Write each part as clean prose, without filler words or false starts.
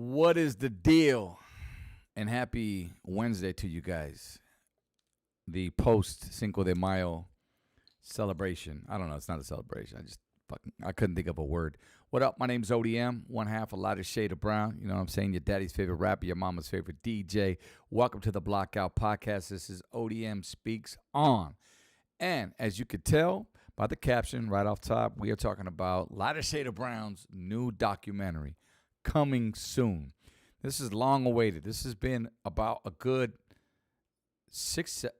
What is the deal? And happy Wednesday to you guys. The post Cinco de Mayo celebration. I don't know. It's not a celebration. I couldn't think of a word. What up? My name's ODM. One half a lighter shade of brown. You know what I'm saying? Your daddy's favorite rapper, your mama's favorite DJ. Welcome to the Blockout Podcast. This is ODM Speaks On. And as you could tell by the caption right off top, we are talking about Lighter Shade of Brown's new documentary coming soon. This is long awaited. This has been about a good seven,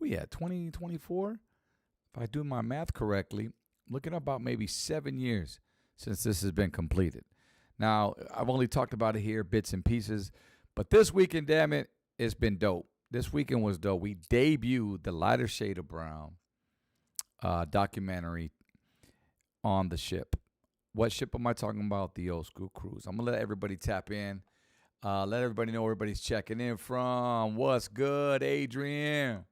we at 2024? If I do my math correctly, looking about maybe 7 years since this has been completed. Now, I've only talked about it here, bits and pieces, but this weekend, damn it, it's been dope. This weekend was dope. We debuted the Lighter Shade of Brown documentary on the ship. What ship am I talking about? The Old School Cruise. I'm going to let everybody tap in. Let everybody know where everybody's checking in from. What's good, Adrian?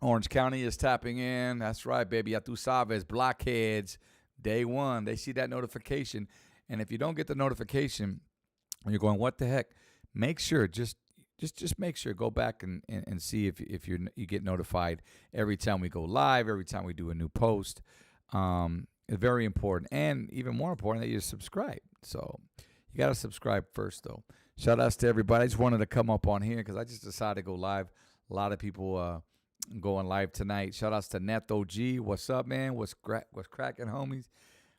Orange County is tapping in. That's right, baby. Ya tu sabes, blockheads, day one. They see that notification. And if you don't get the notification, and you're going, what the heck? Make sure, just make sure, go back and see if you get notified every time we go live, every time we do a new post. It's very important. And even more important that you subscribe. So you got to subscribe first, though. Shout outs to everybody. I just wanted to come up on here because I just decided to go live. A lot of people going live tonight. Shout outs to Neto G. What's up, man? What's cracking, homies?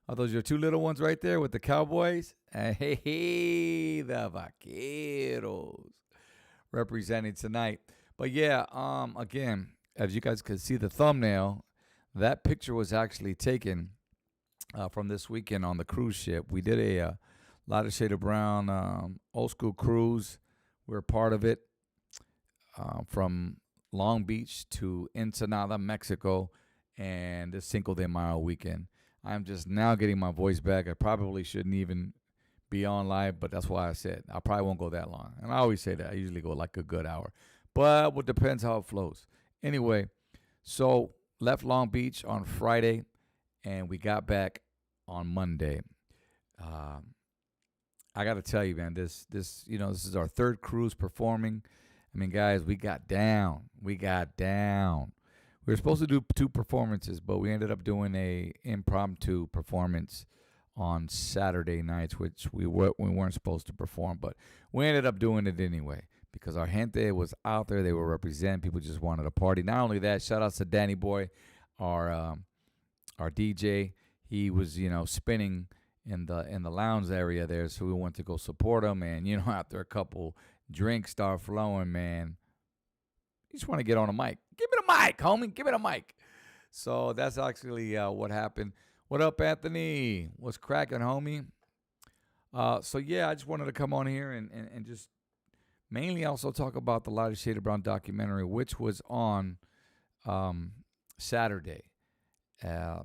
Are those your two little ones right there with the Cowboys? Hey, the Vaqueros representing tonight. But yeah, again, as you guys could see the thumbnail, that picture was actually taken from this weekend on the cruise ship. We did a Lighter Shade of Brown old school cruise. We're part of it from Long Beach to Ensenada, Mexico, and the Cinco de Mayo weekend. I'm just now getting my voice back. I probably shouldn't even be on live, but that's why I said I probably won't go that long. And I always say that. I usually go like a good hour. But it depends how it flows. Anyway, so left Long Beach on Friday, and we got back on Monday. I got to tell you, man, this is our third cruise performing. I mean, guys, we got down. We were supposed to do 2 performances, but we ended up doing a impromptu performance on Saturday nights, which we weren't supposed to perform, but we ended up doing it anyway because our gente was out there. They were representing. People just wanted to party. Not only that, shout outs to Danny Boy, our DJ. He was, spinning in the lounge area there, so we went to go support him. And after a couple drinks start flowing, man, you just want to get on a mic. Give me the mic, homie. Give me the mic. So that's actually what happened. What up, Anthony? What's cracking, homie? So yeah, I just wanted to come on here and just mainly also talk about the Lighter Shade of Brown documentary, which was on Saturday.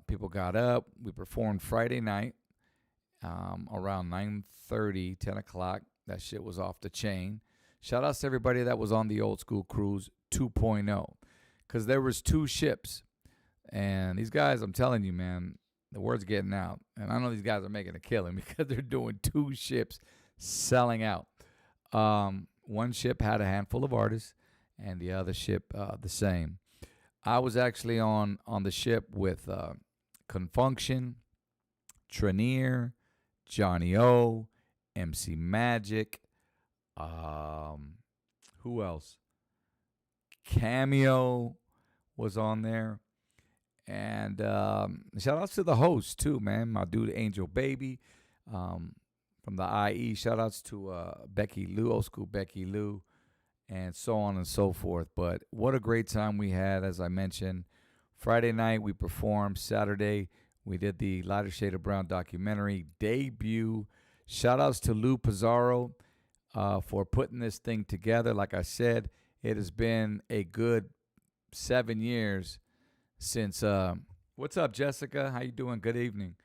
People got up. We performed Friday night around 9:30, 10 o'clock. That shit was off the chain. Shout outs to everybody that was on the Old School Cruise 2.0 because there was 2 ships. And these guys, I'm telling you, man, the word's getting out. And I know these guys are making a killing because they're doing 2 ships selling out. One ship had a handful of artists and the other ship the same. I was actually on the ship with Confunction, Trenier, Johnny O, MC Magic, who else? Cameo was on there. And shout outs to the host too, man. My dude Angel Baby from the IE. Shout outs to Becky Lou, old school Becky Lou, and so on and so forth. But what a great time we had, as I mentioned. Friday night we performed. Saturday we did the Lighter Shade of Brown documentary debut. Shout outs to Lou Pizarro for putting this thing together. Like I said, it has been a good 7 years since what's up, Jessica? How you doing? Good evening.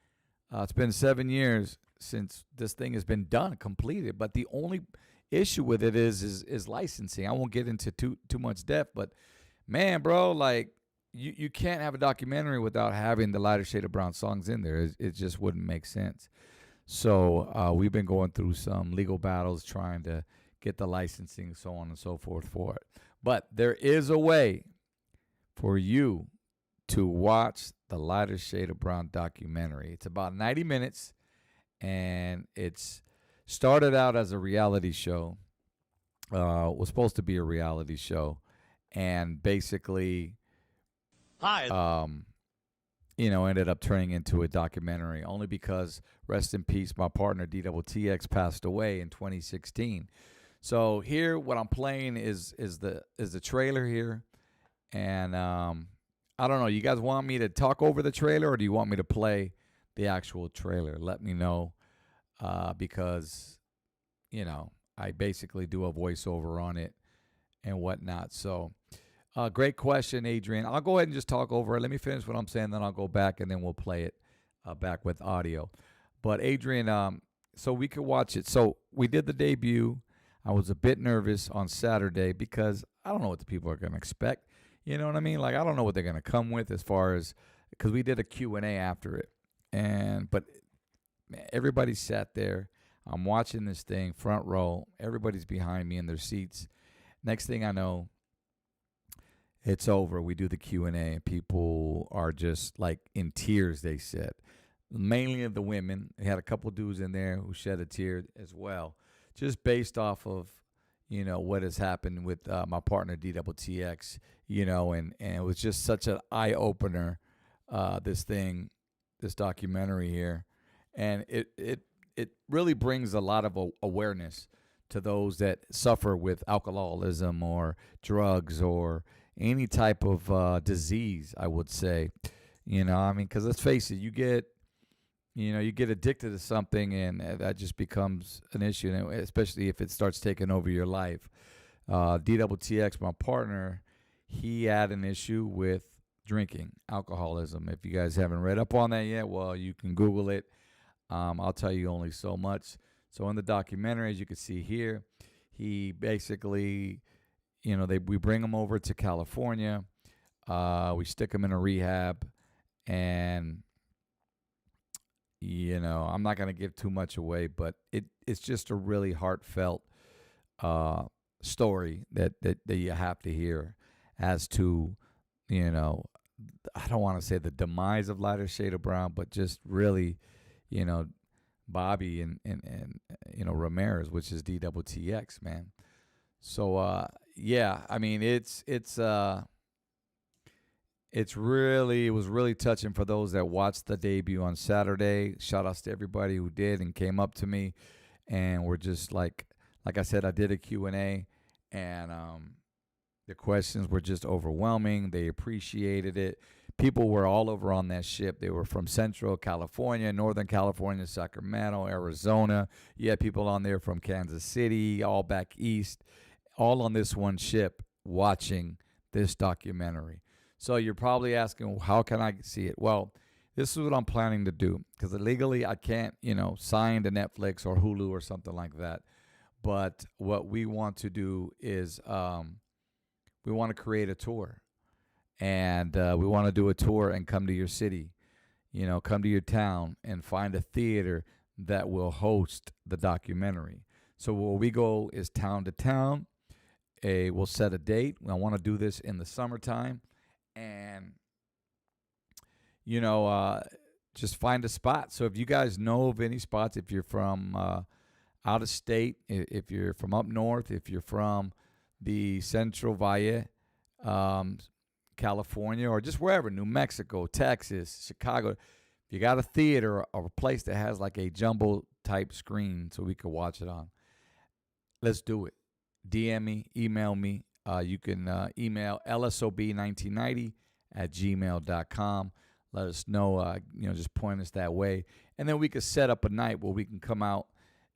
It's been 7 years since this thing has been done, completed. But the only issue with it is licensing. I won't get into too much depth, but man, bro, like you can't have a documentary without having the Lighter Shade of Brown songs in there. It just wouldn't make sense. So we've been going through some legal battles trying to get the licensing, so on and so forth for it. But there is a way for you to watch the Lighter Shade of Brown documentary. It's about 90 minutes, and it's started out as a reality show. Was supposed to be a reality show, and basically, ended up turning into a documentary only because, rest in peace, my partner DWTX passed away in 2016. So here, what I'm playing is the trailer here, and I don't know. You guys want me to talk over the trailer, or do you want me to play the actual trailer? Let me know, because I basically do a voiceover on it and whatnot. So, great question, Adrian. I'll go ahead and just talk over it. Let me finish what I'm saying, then I'll go back and then we'll play it back with audio. But Adrian, so we could watch it. So we did the debut. I was a bit nervous on Saturday because I don't know what the people are going to expect. You know what I mean? Like, I don't know what they're going to come with as far as, because we did a Q&A after it. But man, everybody sat there. I'm watching this thing front row. Everybody's behind me in their seats. Next thing I know, it's over. We do the Q&A, and people are just like in tears, they said. Mainly of the women. They had a couple dudes in there who shed a tear as well, just based off of, what has happened with my partner DWTX, and it was just such an eye-opener, this documentary here. And it really brings a lot of awareness to those that suffer with alcoholism or drugs or any type of disease, I would say. Because let's face it, you get addicted to something, and that just becomes an issue, especially if it starts taking over your life. DWTX, my partner, he had an issue with drinking, alcoholism. If you guys haven't read up on that yet, well, you can Google it. I'll tell you only so much. So in the documentary, as you can see here, he basically, we bring him over to California. We stick him in a rehab, and I'm not going to give too much away, but it's just a really heartfelt story that you have to hear as to, I don't want to say the demise of Lighter Shade of Brown, but just really, Bobby and Ramirez, which is DWTX, man. So yeah, I mean it was really touching for those that watched the debut on Saturday. Shout outs to everybody who did and came up to me, and we're just like I said, I did a Q&A, and the questions were just overwhelming. They appreciated it. People were all over on that ship. They were from Central California, Northern California, Sacramento, Arizona. You had people on there from Kansas City, all back east, all on this one ship watching this documentary. So you're probably asking, well, how can I see it? Well, this is what I'm planning to do, because legally I can't, sign to Netflix or Hulu or something like that. But what we want to do is we want to create a tour. And we want to do a tour and come to your city, come to your town and find a theater that will host the documentary. So where we go is town to town. We'll set a date. I want to do this in the summertime. And, just find a spot. So if you guys know of any spots, if you're from out of state, if you're from up north, if you're from the Central Valle, California, or just wherever, New Mexico, Texas, Chicago, if you got a theater or a place that has like a jumbo type screen so we could watch it on, let's do it. DM me, email me. You can email lsob1990@gmail.com. Let us know, just point us that way. And then we could set up a night where we can come out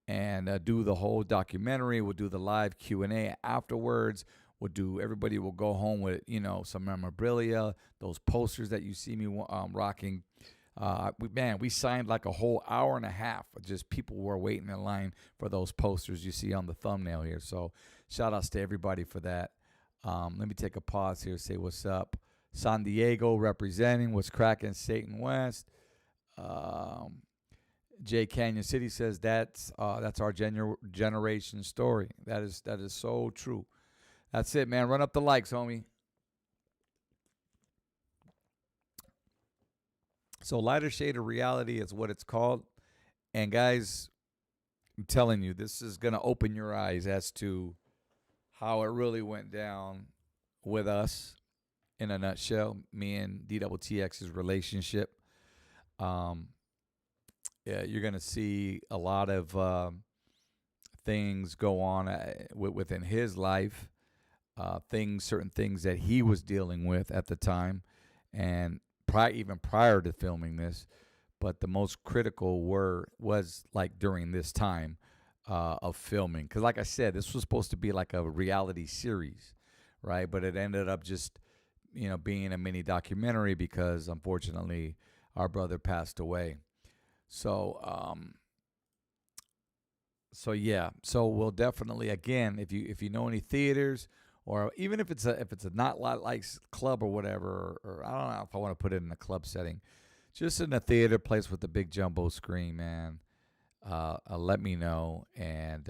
and do the whole documentary. We'll do the live Q&A afterwards. Everybody will go home with, some memorabilia, those posters that you see me rocking. We signed like a whole hour and a half. Just people were waiting in line for those posters you see on the thumbnail here. So shout outs to everybody for that. Let me take a pause here, say what's up San Diego representing. What's cracking? Satan West. Um, J Canyon City says that's our generation story. That is so true. That's it, man. Run up the likes, homie. So lighter shade of reality is what it's called. And guys, I'm telling you, this is gonna open your eyes as to how it really went down with us in a nutshell. Me and DWTX's relationship. Um, yeah, you're gonna see a lot of things go on within his life, certain things that he was dealing with at the time, and even prior to filming this. But the most critical was like during this time of filming, because like I said, this was supposed to be like a reality series, right? But it ended up just being a mini documentary because unfortunately our brother passed away. So yeah, so we'll definitely, again, if you know any theaters, or even if it's a not like club or whatever, or I don't know if I want to put it in a club setting, just in a theater place with a big jumbo screen, man. Let me know, and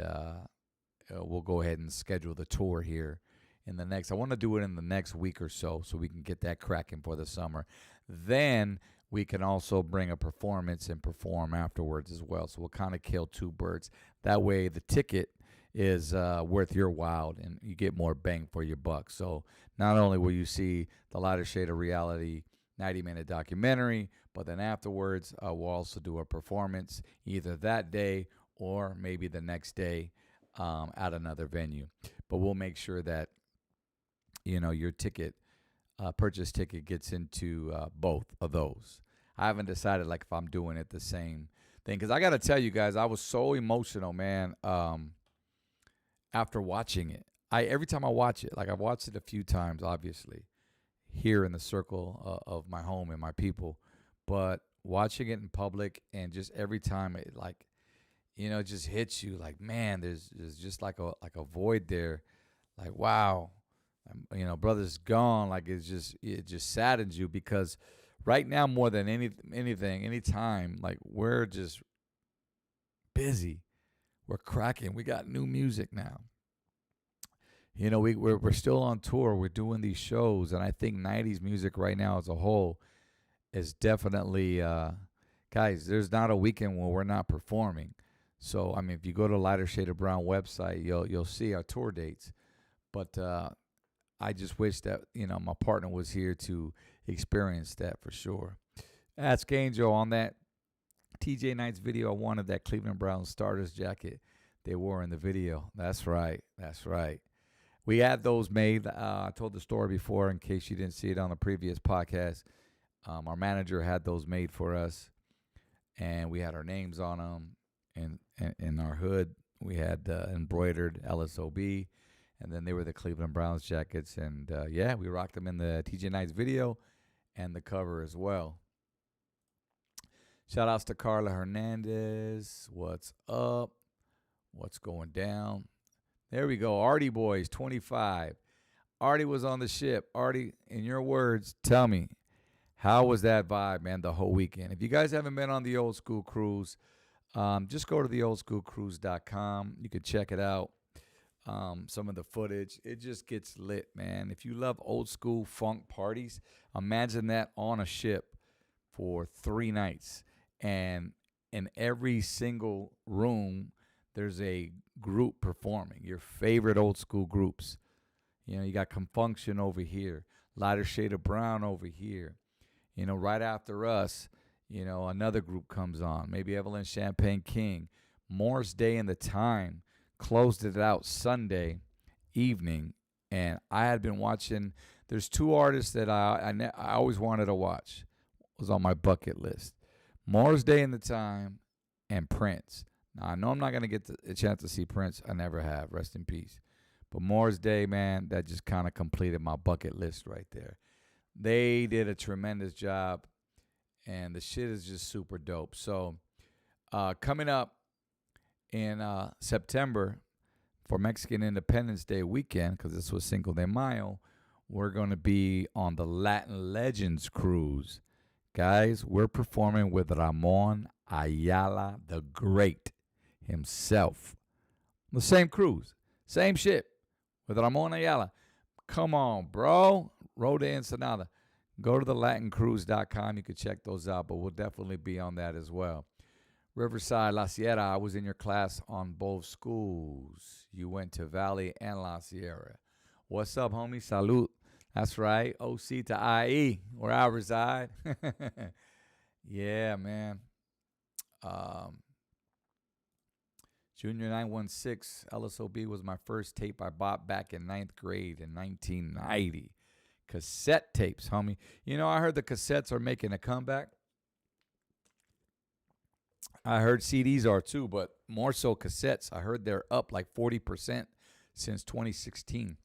we'll go ahead and schedule the tour here in the next. I want to do it in the next week or so we can get that cracking for the summer. Then we can also bring a performance and perform afterwards as well. So we'll kind of kill two birds. That way the ticket is worth your while and you get more bang for your buck. So not only will you see the lighter shade of reality 90-minute documentary, but then afterwards we'll also do a performance either that day or maybe the next day at another venue. But we'll make sure that your ticket purchase ticket gets into both of those. I haven't decided like if I'm doing it the same thing, because I got to tell you guys, I was so emotional, man. After watching it, every time I watch it, like I've watched it a few times, obviously, here in the circle of my home and my people, but watching it in public and just every time it like, it just hits you like, man, there's just like a void there, like wow. Brother's gone. Like it just saddens you, because right now more than anything, anytime, like we're just busy, we're cracking. We got new music now. We're still on tour. We're doing these shows, and I think '90s music right now as a whole is definitely, guys. There's not a weekend where we're not performing. So I mean, if you go to Lighter Shade of Brown website, you'll see our tour dates. But I just wish that, my partner was here to experience that for sure. Ask Angel on that TJ Knight's video. I wanted that Cleveland Browns starters jacket they wore in the video. That's right. That's right. We had those made. I told the story before in case you didn't see it on the previous podcast. Our manager had those made for us, and we had our names on them. And in our hood, we had embroidered LSOB. And then they were the Cleveland Browns jackets. And, yeah, we rocked them in the TJ Knight's video and the cover as well. Shout outs to Carla Hernandez. What's up? What's going down? There we go. Artie Boys, 25. Artie was on the ship. Artie, in your words, tell me, how was that vibe, man, the whole weekend? If you guys haven't been on the Old School Cruise, just go to theoldschoolcruise.com. You can check it out. Some of the footage, it just gets lit, man. If you love old school funk parties, imagine that on a ship for 3 nights, and in every single room there's a group performing your favorite old school groups. You got Confunction over here, Lighter Shade of Brown over here. Right after us, another group comes on, maybe Evelyn Champagne King. Morris Day and the Time closed it out Sunday evening, and I had been watching. There's 2 artists that I always wanted to watch. Was on my bucket list: Morris Day and the Time and Prince. Now I know I'm not gonna get a chance to see Prince. I never have. Rest in peace. But Morris Day, man, that just kind of completed my bucket list right there. They did a tremendous job, and the shit is just super dope. So coming up in September for Mexican Independence Day weekend, because this was Cinco de Mayo, we're going to be on the Latin Legends cruise. Guys, we're performing with Ramon Ayala the Great himself. The same cruise, same ship with Ramon Ayala. Come on, bro. Roda Ensenada. Go to the latincruise.com. You can check those out, but we'll definitely be on that as well. Riverside, La Sierra. I was in your class on both schools. You went to Valley and La Sierra. What's up, homie? Salute. That's right. OC to IE, where I reside. Yeah, man. Junior 916 LSOB was my first tape I bought back in 9th grade in 1990. Cassette tapes, homie. You know, I heard the cassettes are making a comeback. I heard CDs are too, but more so cassettes. I heard they're up like 40% since 2016.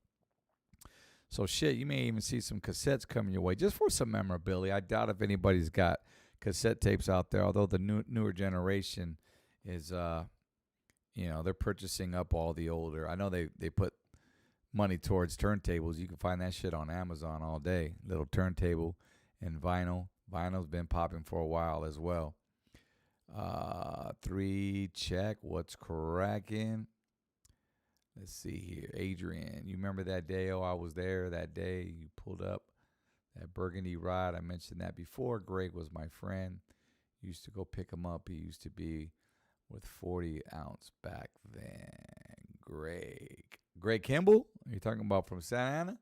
So shit, you may even see some cassettes coming your way just for some memorabilia. I doubt if anybody's got cassette tapes out there, although the newer generation is, they're purchasing up all the older. I know they put money towards turntables. You can find that shit on Amazon all day. Little turntable and vinyl. Vinyl's been popping for a while as well. 3 check. What's cracking? Let's see here. Adrian, you remember that day? Oh, I was there that day. You pulled up that burgundy ride. I mentioned that before. Greg was my friend. Used to go pick him up. He used to be with 40 ounce back then. Greg Kimball? Are you talking about from Santa Ana?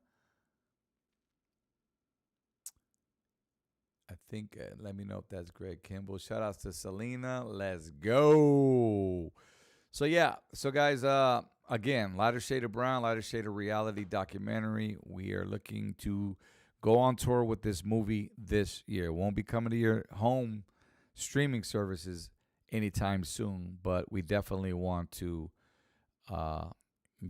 I think, let me know if that's Greg Kimball. Shout outs to Selena. Let's go. So, yeah. So, guys, again, Lighter Shade of Brown, Lighter Shade of Reality documentary. We are looking to go on tour with this movie this year. It won't be coming to your home streaming services anytime soon, but we definitely want to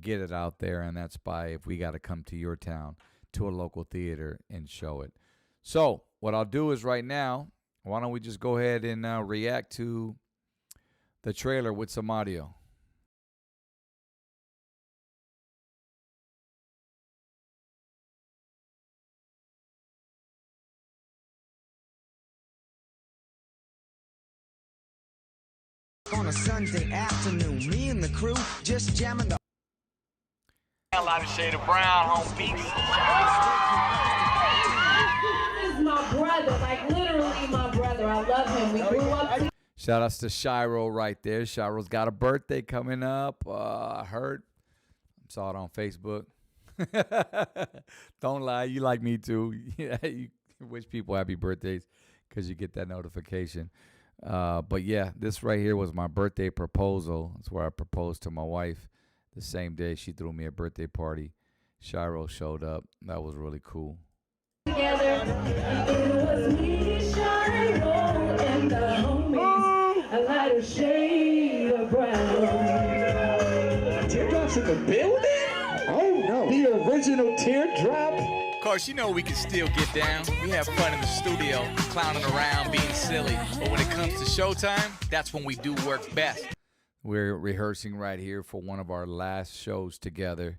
get it out there, and that's by if we got to come to your town to a local theater and show it. So what I'll do is right now, why don't we just go ahead and react to the trailer with some audio. On a Sunday afternoon, me and the crew just jamming the Lighter Shade of Brown, home beats. This is my brother, like literally my brother. I love him. We grew up together. Shout outs to Shiro right there. Shiro's got a birthday coming up. I heard. Saw it on Facebook. Don't lie. You like me too. Yeah, you wish people happy birthdays because you get that notification. But yeah, this right here was my birthday proposal. That's where I proposed to my wife the same day. She threw me a birthday party. Shiro showed up. That was really cool. It was me, Shiro, and the homies. A lighter shade of brown. Teardrops in the building? Oh no. The original teardrop? Of course, you know we can still get down. We have fun in the studio, clowning around, being silly. But when it comes to showtime, that's when we do work best. We're rehearsing right here for one of our last shows together.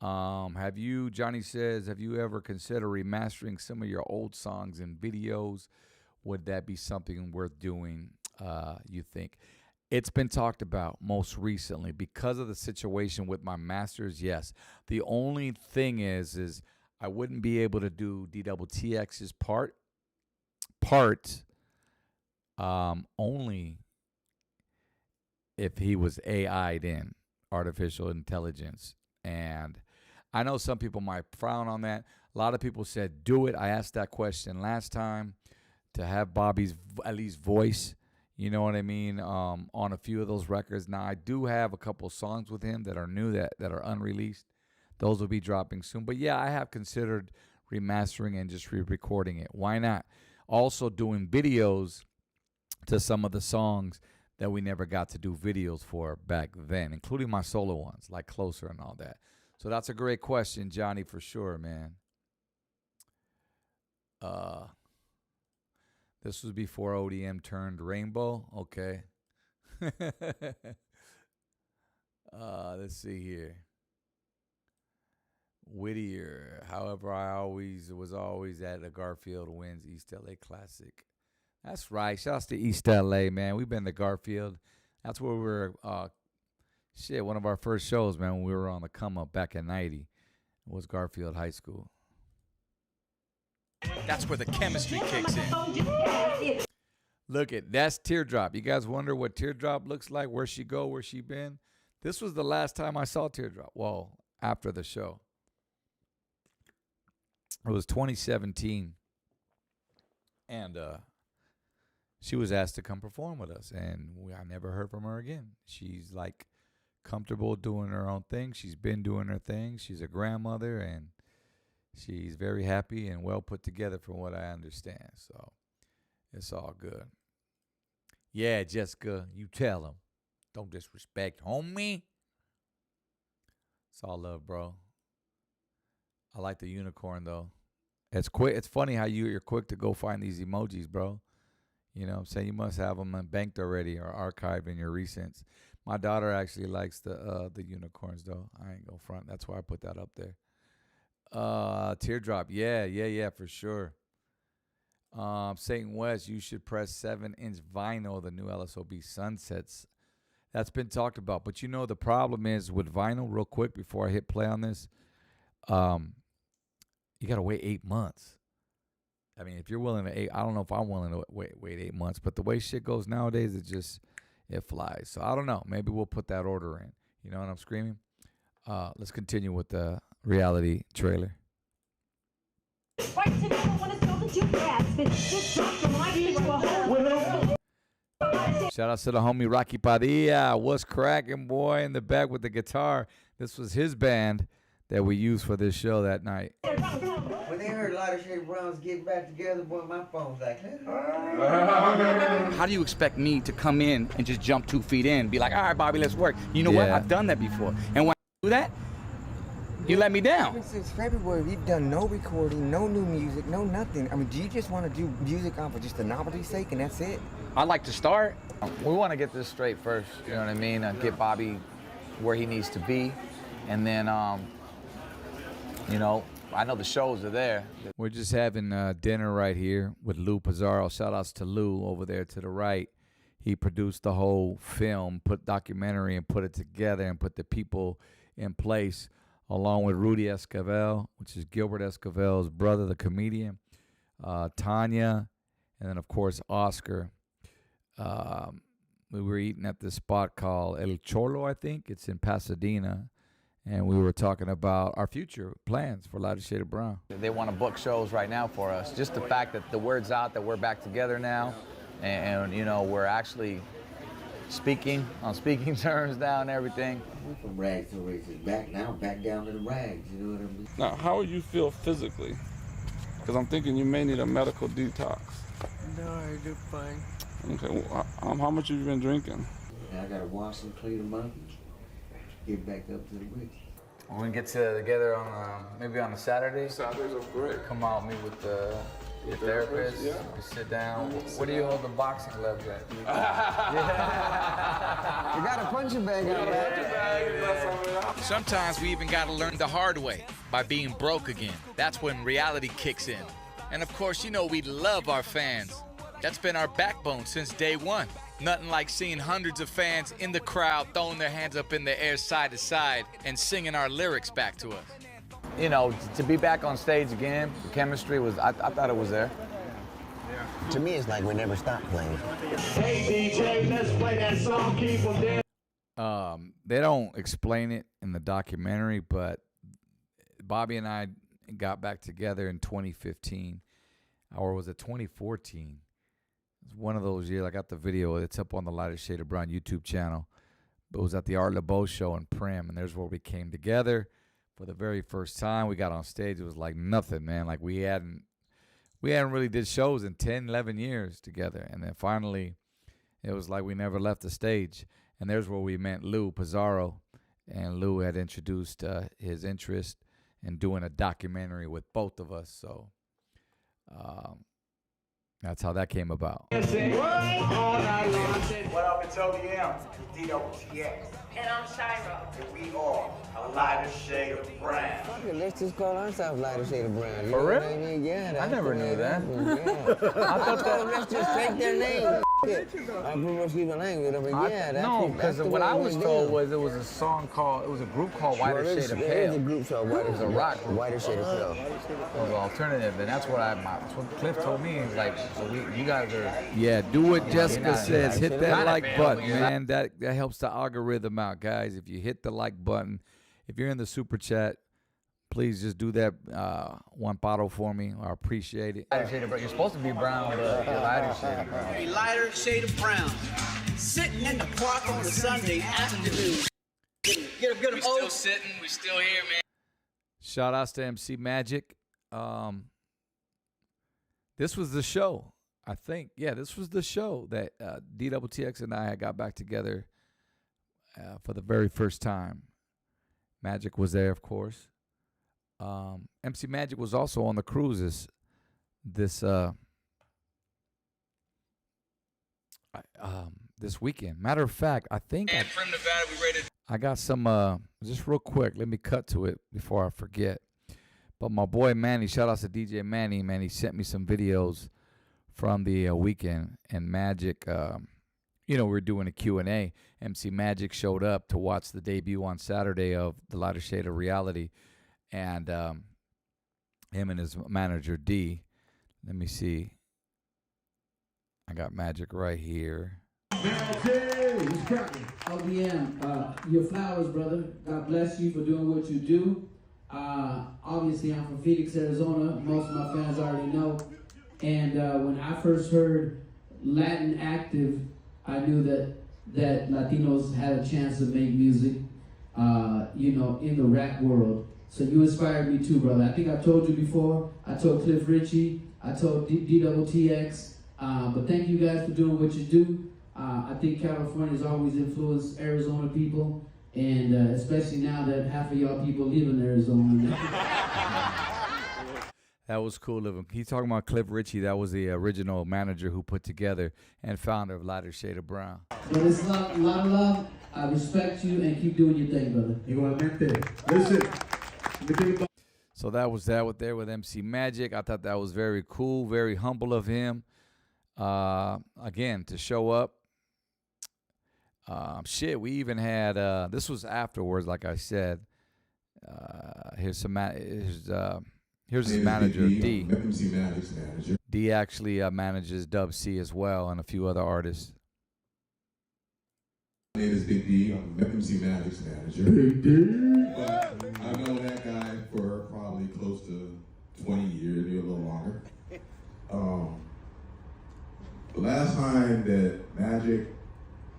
Johnny says, have you ever considered remastering some of your old songs and videos? Would that be something worth doing, you think? It's been talked about most recently because of the situation with my masters. Yes. The only thing is I wouldn't be able to do DWTX's part only if he was AI'd in, artificial intelligence. And I know some people might frown on that. A lot of people said, do it. I asked that question last time to have Bobby's at least voice, you know what I mean, on a few of those records. Now, I do have a couple songs with him that are new, that are unreleased. Those will be dropping soon. But, yeah, I have considered remastering and just re-recording it. Why not? Also doing videos to some of the songs that we never got to do videos for back then, including my solo ones, like Closer and all that. So that's a great question, Johnny, for sure, man. This was before ODM turned rainbow. Okay. Let's see here. Whittier. However, I was always at the Garfield Wins East LA Classic. That's right. Shouts to East LA, man. We've been to Garfield. That's where we were. One of our first shows, man, when we were on the come up back in '90, was Garfield High School. That's where the chemistry kicks in. Look at that's Teardrop. You guys wonder what Teardrop looks like? Where she go? Where she been? This was the last time I saw Teardrop. Well, after the show. It was 2017, and she was asked to come perform with us, and I never heard from her again. She's like comfortable doing her own thing. She's been doing her thing. She's a grandmother, and she's very happy and well put together from what I understand. So it's all good. Yeah, Jessica, you tell him. Don't disrespect homie. It's all love, bro. I like the unicorn, though. It's quick. It's funny how you're quick to go find these emojis, bro. You know what I'm saying? You must have them banked already or archived in your recents. My daughter actually likes the unicorns, though. I ain't gonna front. That's why I put that up there. Teardrop. Yeah, for sure. St. West, you should press 7-inch vinyl, the new LSOB Sunsets. That's been talked about. But you know the problem is with vinyl, real quick, before I hit play on this, you got to wait 8 months. I mean, if you're willing to I don't know if I'm willing to wait 8 months, but the way shit goes nowadays, it flies. So I don't know. Maybe we'll put that order in. You know what I'm screaming? Let's continue with the reality trailer. Right together when it's built into grass. Just drop from my feet to a whole. Shout out to the homie Rocky Padilla. What's cracking, boy, in the back with the guitar. This was his band that we used for this show that night. When they heard a lot of Shady Browns get back together, boy, my phone's like, How do you expect me to come in and just jump 2 feet in, be like, all right, Bobby, let's work? You know what? Yeah. I've done that before. And when I do that, you let me down. Since February, we've done no recording, no new music, no nothing. I mean, do you just want to do music off of just the novelty's sake and that's it? I like to start. We want to get this straight first, you know what I mean? Get Bobby where he needs to be. And then, you know, I know the shows are there. We're just having dinner right here with Lou Pizarro. Shout outs to Lou over there to the right. He produced the whole film, put documentary and put it together and put the people in place, along with Rudy Esquivel, which is Gilbert Esquivel's brother, the comedian, Tanya, and then, of course, Oscar. We were eating at this spot called El Cholo, I think. It's in Pasadena. And we were talking about our future plans for Lighter Shade of Brown. They want to book shows right now for us. Just the fact that the word's out that we're back together now, and you know, we're actually speaking on speaking terms now and everything. We're from rags to riches. Back down to the rags, you know what I mean? Now, how do you feel physically? Because I'm thinking you may need a medical detox. No, I do fine. Okay, well, how much have you been drinking? I gotta wash and clean them up and get back up to the riches. We're gonna get together on maybe on a Saturday. Saturdays are great. Come out, meet with your therapist. Yeah. We sit down. What do you hold the boxing gloves at? You got a punching bag out there. Sometimes we even gotta learn the hard way by being broke again. That's when reality kicks in. And of course, you know we love our fans. That's been our backbone since day one. Nothing like seeing hundreds of fans in the crowd throwing their hands up in the air side to side and singing our lyrics back to us. You know, to be back on stage again, the chemistry was, I thought it was there. To me, it's like we never stopped playing. Hey DJ, let's play that song, keep them there. They don't explain it in the documentary, but Bobby and I got back together in 2015, or was it 2014? It's one of those years. I got the video. It's up on the Lighter Shade of Brown YouTube channel. It was at the Art LeBeau show in Prim, and there's where we came together for the very first time. We got on stage. It was like nothing, man. Like we hadn't really did shows in 10, 11 years together. And then finally, it was like we never left the stage. And there's where we met Lou Pizarro, and Lou had introduced his interest in doing a documentary with both of us. So that's how that came about. What up, it's Toby M, DWTX. And I'm Shira. And we are a lighter shade of brown. Fuck it, let's just call ourselves Lighter Shade of Brown. You For know real? what I mean? Yeah, that's never the way knew it that. happens, Yeah. I thought let's just take their name. I pretty much speak the language, but yeah, that's no, that's because the what way I it was went told down. was it was a song called, it was a group called Whiter Shade of There is a Pale. group called Whiter. It was a rock group. Whiter Shade of Pale. It was an alternative, and that's what that's what Cliff told me. He's like, so you guys are. Yeah, do what Jessica not- says. Hit that Kinda like fail, button, yeah. man. That helps the algorithm out, guys. If you hit the like button, if you're in the super chat, please just do that one bottle for me. I appreciate it. Lighter shade of brown. You're supposed to be brown, but you're lighter shade of brown. A lighter shade of brown. Sitting in the park on a Sunday afternoon. Get a Still sitting, we still here, man. Shout outs to MC Magic. This was the show, I think. Yeah, this was the show that DWTX and I had got back together for the very first time. Magic was there, of course. MC Magic was also on the cruises this weekend. Matter of fact, I think And from Nevada, we ready to I got some, just real quick, let me cut to it before I forget. But my boy Manny, shout out to DJ Manny, man, he sent me some videos from the weekend. And Magic, we were doing a Q&A. MC Magic showed up to watch the debut on Saturday of The Lighter Shade of Reality. And him and his manager, D. Let me see. I got Magic right here. OBM, your flowers, brother. God bless you for doing what you do. Obviously, I'm from Phoenix, Arizona. Most of my fans already know. And when I first heard Latin Active, I knew that Latinos had a chance to make music, in the rap world. So you inspired me too, brother. I think I told you before. I told Cliff Richie. I told DWTX. But thank you guys for doing what you do. I think California has always influenced Arizona people, and especially now that half of y'all people live in Arizona. That was cool of him. He's talking about Cliff Richie. That was the original manager who put together and founder of Lighter Shade of Brown. But it's a lot of love. I respect you and keep doing your thing, brother. Listen. So that was that there with MC Magic. I thought that was very cool, very humble of him. Again, to show up. We even had, this was afterwards, like I said. Here's his manager, D. MC Magic's manager. D actually manages Dub C as well and a few other artists. My name is Big D. I'm MC Magic's manager. But I've known that guy for probably close to 20 years, maybe a little longer. The last time that Magic,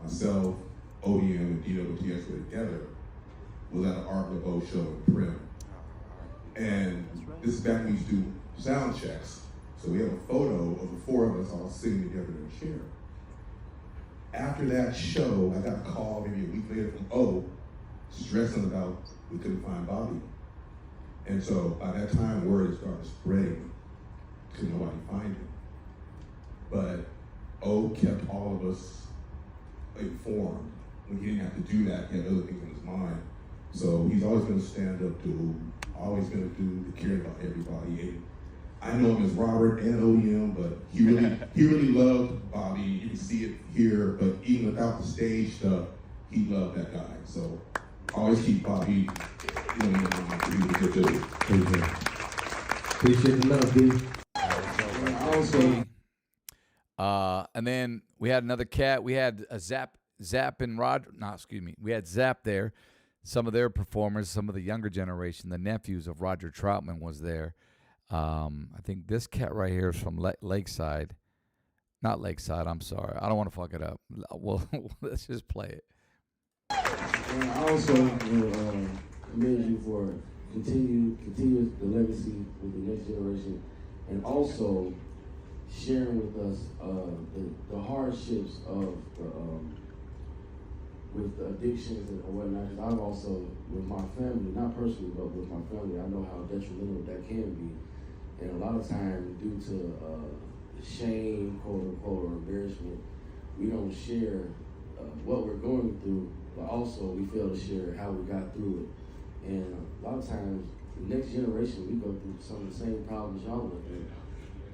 myself, ODM, and DWTX were together was at an Art Nouveau show in Prim. And this is back when we used to do sound checks. So we have a photo of the four of us all sitting together in a chair. After that show, I got a call maybe a week later from O, stressing about we couldn't find Bobby. And so by that time, word had started spreading. Could nobody find him. But O kept all of us informed. When he didn't have to do that, he had other things on his mind. So he's always been a stand-up dude, always been a dude that cared about everybody. And I know him as Robert and ODM, but he really loved Bobby. You can see it here, but even without the stage stuff, he loved that guy. So always keep Bobby, in mind. He was a good dude. Appreciate the love, dude. And then we had another cat. We had a Zap and Rod. No, excuse me. We had Zap there. Some of their performers, some of the younger generation, the nephews of Roger Troutman was there. I think this cat right here is from Lakeside. Not Lakeside, I'm sorry. I don't want to fuck it up. Well, let's just play it. And I also commend you for continue the legacy with the next generation, and also sharing with us the hardships of with the addictions and whatnot. Because I've also, with my family, not personally, but with my family, I know how detrimental that can be. And a lot of times, due to shame, quote unquote, or embarrassment, we don't share what we're going through, but also we fail to share how we got through it. And a lot of times, the next generation, we go through some of the same problems y'all went through.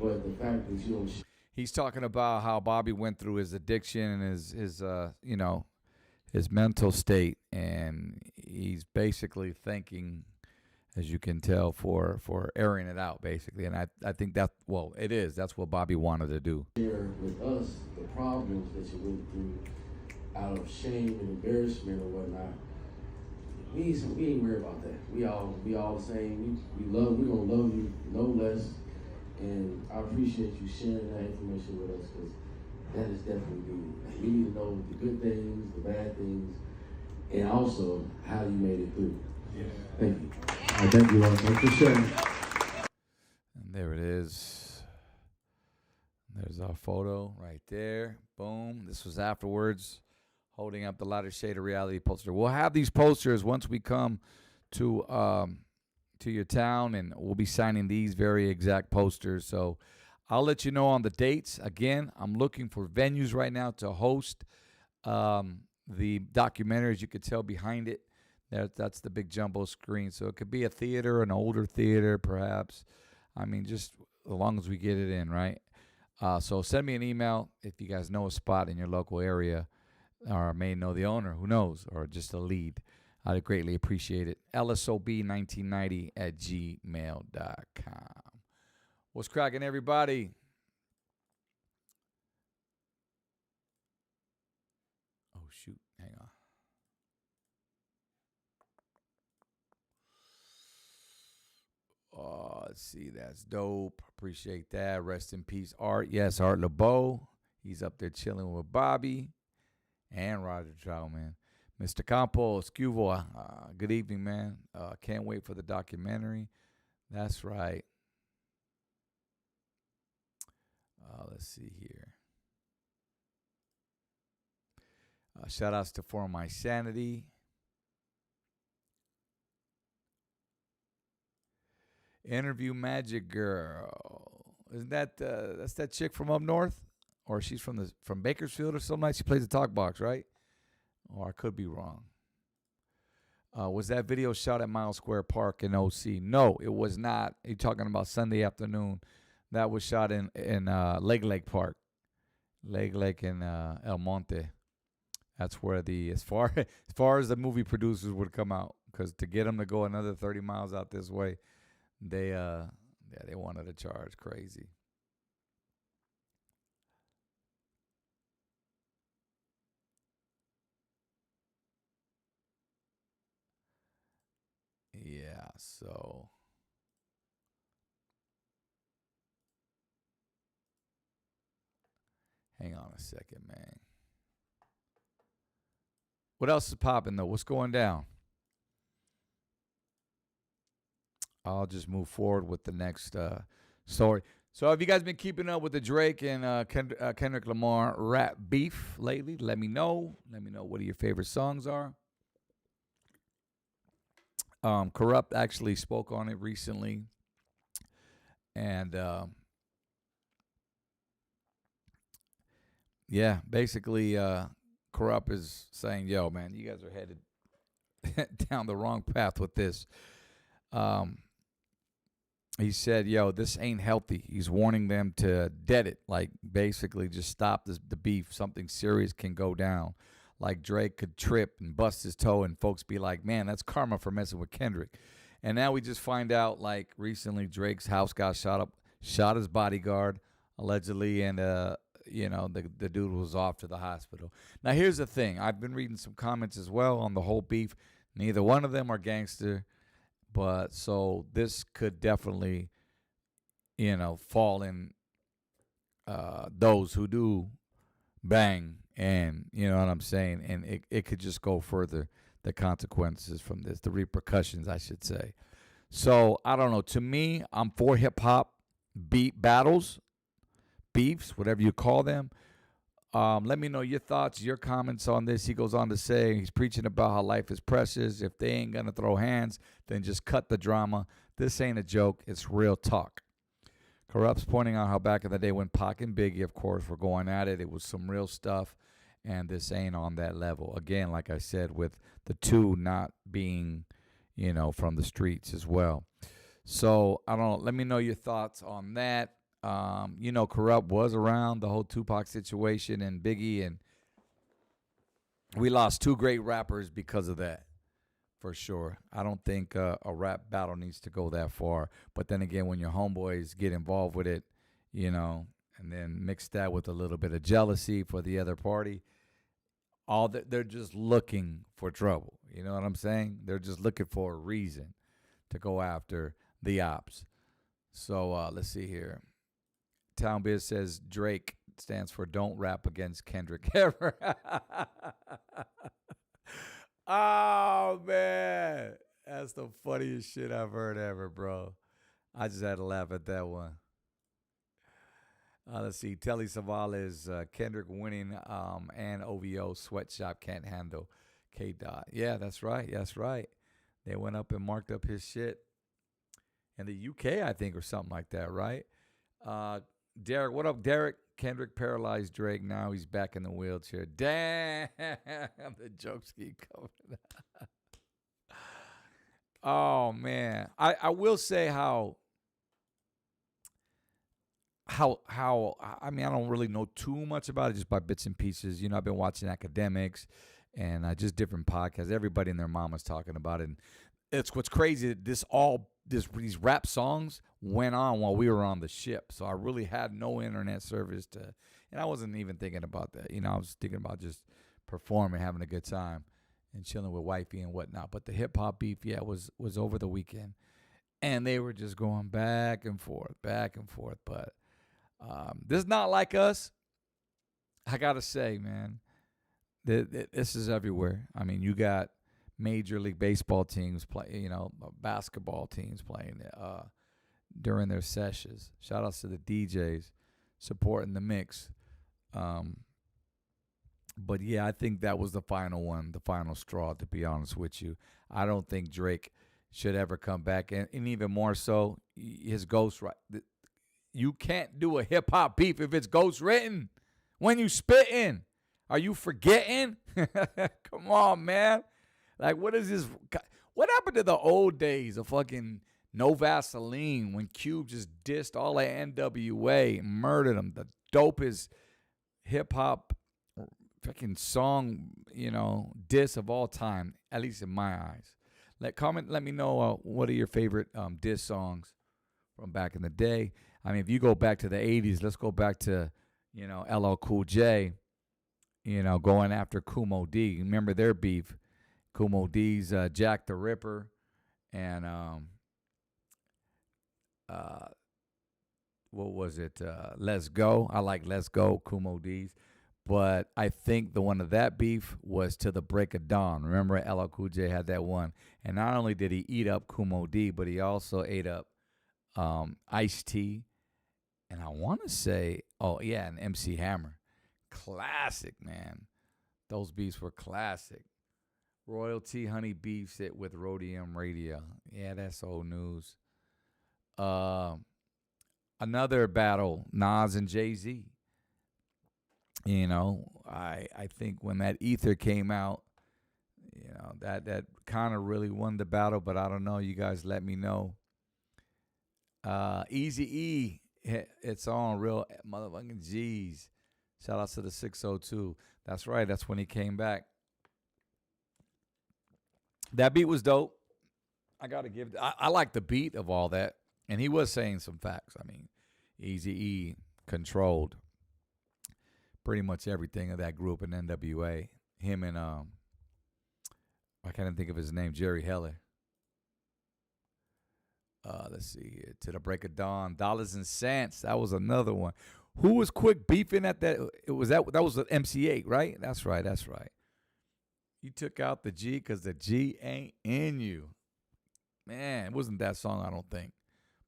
But the fact that you don't He's talking about how Bobby went through his addiction and his you know, his mental state, and he's basically thanking, as you can tell, for airing it out, basically. And I think that, well, it is. That's what Bobby wanted to do. share with us the problems that you went through out of shame and embarrassment or whatnot. We ain't worried about that. We all the same. We gonna love you no less. And I appreciate you sharing that information with us, because that is definitely needed. We need to know the good things, the bad things, and also how you made it through. Yeah. Thank you. Thank you all. Thanks for sharing. And there it is. There's our photo right there. Boom. This was afterwards, holding up the Lighter Shade of Reality poster. We'll have these posters once we come to your town, and we'll be signing these very exact posters. So I'll let you know on the dates. Again, I'm looking for venues right now to host the documentary. As you could tell behind it, that's the big jumbo screen. So it could be a theater, an older theater, perhaps. I mean, just as long as we get it in, right? So send me an email if you guys know a spot in your local area, or may know the owner, who knows, or just a lead. I'd greatly appreciate it. lsob1990@gmail.com. What's cracking, everybody? Oh, shoot. Hang on. Oh, let's see. That's dope. Appreciate that. Rest in peace, Art. Yes, Art LeBeau. He's up there chilling with Bobby and Roger Troutman. Mr. Campos, Cuvo, good evening, man. Can't wait for the documentary. That's right. Let's see here. Shout outs to For My Sanity. Interview Magic Girl. Isn't that that's that chick from up north? Or she's from Bakersfield or something like that? She plays the talk box, right? Or I could be wrong. Was that video shot at Miles Square Park in OC? No, it was not. You're talking about Sunday afternoon. That was shot in Lake Park. Lake in El Monte. That's where as far as the movie producers would come out, because to get them to go another 30 miles out this way, they wanted to charge crazy. Yeah, so hang on a second, man. What else is popping, though? What's going down? I'll just move forward with the next story. So have you guys been keeping up with the Drake and Kendrick Lamar rap beef lately? Let me know. Let me know what your favorite songs are. Corrupt actually spoke on it recently. And yeah, basically Corrupt is saying, yo, man, you guys are headed down the wrong path with this. He said, yo, this ain't healthy. He's warning them to dead it. Like, basically just stop the beef. Something serious can go down. Like Drake could trip and bust his toe and folks be like, man, that's karma for messing with Kendrick. And now we just find out, like, recently Drake's house got shot up, shot his bodyguard, allegedly, and, the dude was off to the hospital. Now, here's the thing. I've been reading some comments as well on the whole beef. Neither one of them are gangster. But so this could definitely, fall in those who do bang, and you know what I'm saying? And it could just go further, the consequences from this, the repercussions, I should say. So, I don't know. To me, I'm for hip-hop beat battles, beefs, whatever you call them. Let me know your thoughts, your comments on this. He goes on to say he's preaching about how life is precious. If they ain't going to throw hands, then just cut the drama. This ain't a joke. It's real talk. Corrupt's pointing out how back in the day when Pac and Biggie, of course, were going at it, it was some real stuff. and this ain't on that level. Again, like I said, with the two not being, from the streets as well. So I don't know. Let me know your thoughts on that. Corrupt was around the whole Tupac situation and Biggie, and we lost two great rappers because of that, for sure. I don't think a rap battle needs to go that far. But then again, when your homeboys get involved with it, and then mix that with a little bit of jealousy for the other party, they're just looking for trouble. You know what I'm saying? They're just looking for a reason to go after the ops. So let's see here. Town Biz says Drake stands for don't rap against Kendrick ever. Oh, man. That's the funniest shit I've heard ever, bro. I just had to laugh at that one. Let's see. Telly Savalas, Kendrick winning, and OVO Sweatshop can't handle K. Dot. Yeah, that's right. That's right. They went up and marked up his shit in the UK, I think, or something like that, right? Derek, what up, Derek? Kendrick paralyzed Drake. Now he's back in the wheelchair. Damn, the jokes keep coming. Oh man, I will say how I mean, I don't really know too much about it, just by bits and pieces. I've been watching academics and just different podcasts. Everybody and their mama's talking about it. And it's what's crazy. These rap songs went on while we were on the ship, so I really had no internet service and I wasn't even thinking about that. I was thinking about just performing, having a good time, and chilling with wifey and whatnot. But the hip hop beef, was over the weekend, and they were just going back and forth. But this is not like us. I gotta say, man, this is everywhere. I mean, you got Major League Baseball teams play, basketball teams playing during their sessions. Shout outs to the DJs supporting the mix. But yeah, I think that was the final one, the final straw, to be honest with you. I don't think Drake should ever come back. And even more so, his ghostwriter. You can't do a hip hop beef if it's ghostwritten when you spitting. Are you forgetting? Come on, man. Like, what is this? What happened to the old days of fucking No Vaseline when Cube just dissed all that NWA, murdered them? The dopest hip hop fucking song, diss of all time, at least in my eyes. Let me know what are your favorite diss songs from back in the day. I mean, if you go back to the 80s, let's go back to, LL Cool J, going after Kumo D. Remember their beef? Kumo D's Jack the Ripper and what was it? Let's Go. I like Let's Go, Kumo D's. But I think the one of that beef was To the Break of Dawn. Remember LL Cool J had that one. And not only did he eat up Kumo D, but he also ate up Ice-T. And I want to say, and MC Hammer. Classic, man. Those beefs were classic. Royalty Honey beefs it with Rhodium Radio. Yeah, that's old news. Another battle, Nas and Jay-Z. I think when that Ether came out, that kind of really won the battle, but I don't know. You guys let me know. Eazy-E, it's on real motherfucking G's. Shout out to the 602. That's right. That's when he came back. That beat was dope. I got to give I like the beat of all that. And he was saying some facts. I mean, Eazy-E controlled pretty much everything of that group in NWA. Him and, I can't even think of his name, Jerry Heller. Let's see here. To the Break of Dawn, Dollars and Cents. That was another one. Who was quick beefing at that? That was the MC8, right? That's right. You took out the G because the G ain't in you. Man, it wasn't that song, I don't think.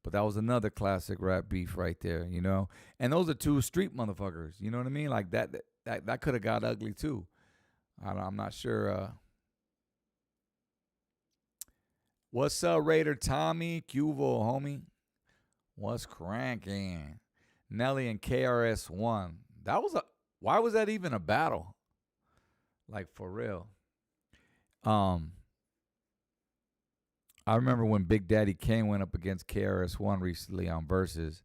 But that was another classic rap beef right there, And those are two street motherfuckers, you know what I mean? Like that could have got ugly too. I'm not sure. What's up, Raider Tommy? Cuvo, homie. What's cranking? Nelly and KRS-One. Why was that even a battle? Like for real. I remember when Big Daddy Kane went up against KRS-One recently on Versus.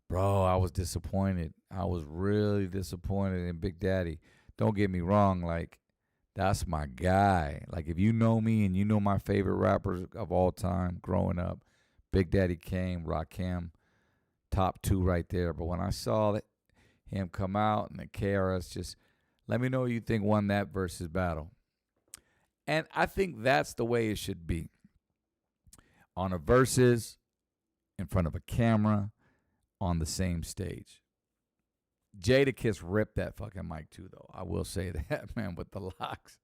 Bro, I was disappointed. I was really disappointed in Big Daddy. Don't get me wrong, like, that's my guy. Like, if you know me and you know my favorite rappers of all time growing up, Big Daddy Kane, Rakim, top 2 right there. But when I saw him come out and the KRS, just let me know who you think won that Versus battle. And I think that's the way it should be. On a Versus, in front of a camera, on the same stage. Jadakiss ripped that fucking mic too, though. I will say that, man, with the locks.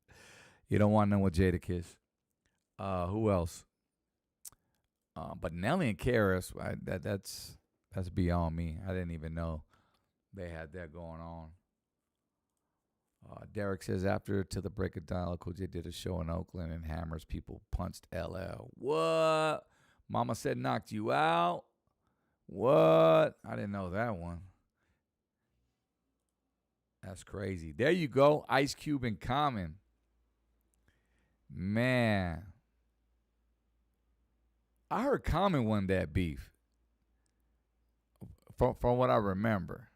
You don't want to know what Jadakiss. Who else? But Nelly and Karis, that's beyond me. I didn't even know they had that going on. Derek says, after To the Break of Dawn, Cool J did a show in Oakland and Hammers people punched LL. What? Mama said knocked you out? What? I didn't know that one. That's crazy. There you go. Ice Cube and Common. Man. I heard Common won that beef. From what I remember.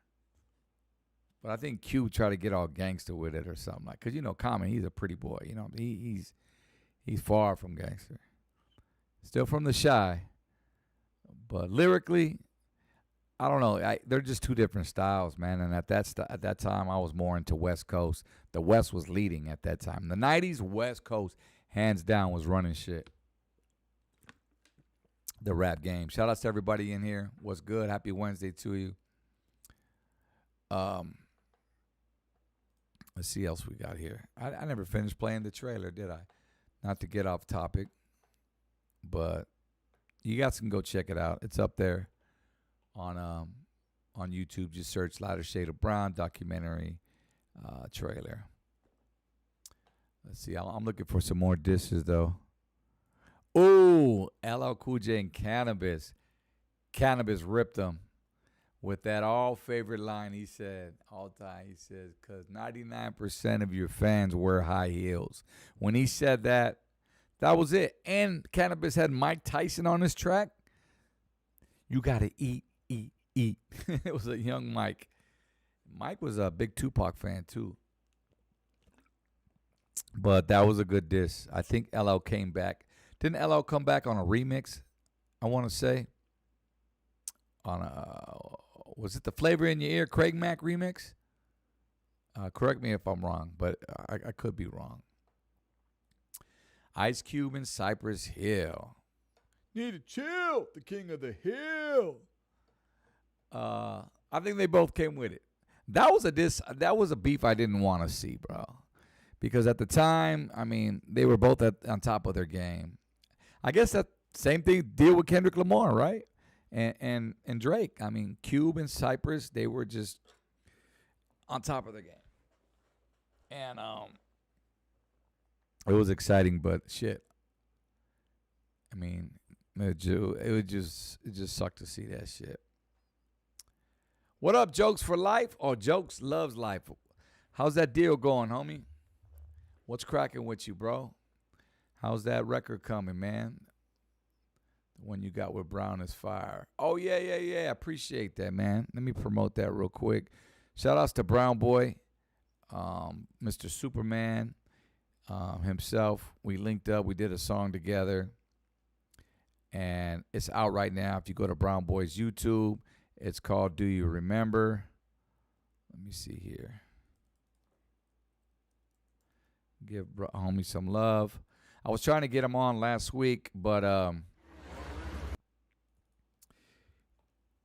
But I think Cube tried to get all gangster with it or something. Like, because, you know, Common, he's a pretty boy. You know, he's far from gangster. Still from the Shy. But lyrically, I don't know. They're just two different styles, man. And at that time, I was more into West Coast. The West was leading at that time. The 90s, West Coast, hands down, was running shit. The rap game. Shout out to everybody in here. What's good? Happy Wednesday to you. Let's see what else we got here. I never finished playing the trailer, did I? Not to get off topic, but you guys can go check it out. It's up there on YouTube. Just search Lighter Shade of Brown documentary trailer. Let's see. I'm looking for some more dishes, though. Ooh, LL Cool J and Cannabis. Cannabis ripped them with that all favorite line he said all time. He says, because 99% of your fans wear high heels. When he said that, that was it. And Cannabis had Mike Tyson on his track. You got to eat, eat, eat. It was a young Mike. Mike was a big Tupac fan, too. But that was a good diss. I think LL came back. Didn't LL come back on a remix, I want to say? On was it the Flavor in Your Ear Craig Mack remix? Correct me if I'm wrong, but I could be wrong. Ice Cube and Cypress Hill. Need to chill, the king of the hill. I think they both came with it. That was a beef I didn't want to see, bro. Because at the time, I mean, they were both on top of their game. I guess that same thing deal with Kendrick Lamar, right? And Drake. I mean, Cube and Cypress, they were just on top of their game. And it was exciting, but shit. I mean, it just sucked to see that shit. What up, Jokes for Life? Or Jokes Loves Life? How's that deal going, homie? What's cracking with you, bro? How's that record coming, man? The one you got with Brown is fire. Oh, yeah. Appreciate that, man. Let me promote that real quick. Shout outs to Brown Boy, Mr. Superman himself. We linked up. We did a song together. And it's out right now. If you go to Brown Boy's YouTube, it's called Do You Remember? Let me see here. Give homie some love. I was trying to get him on last week, but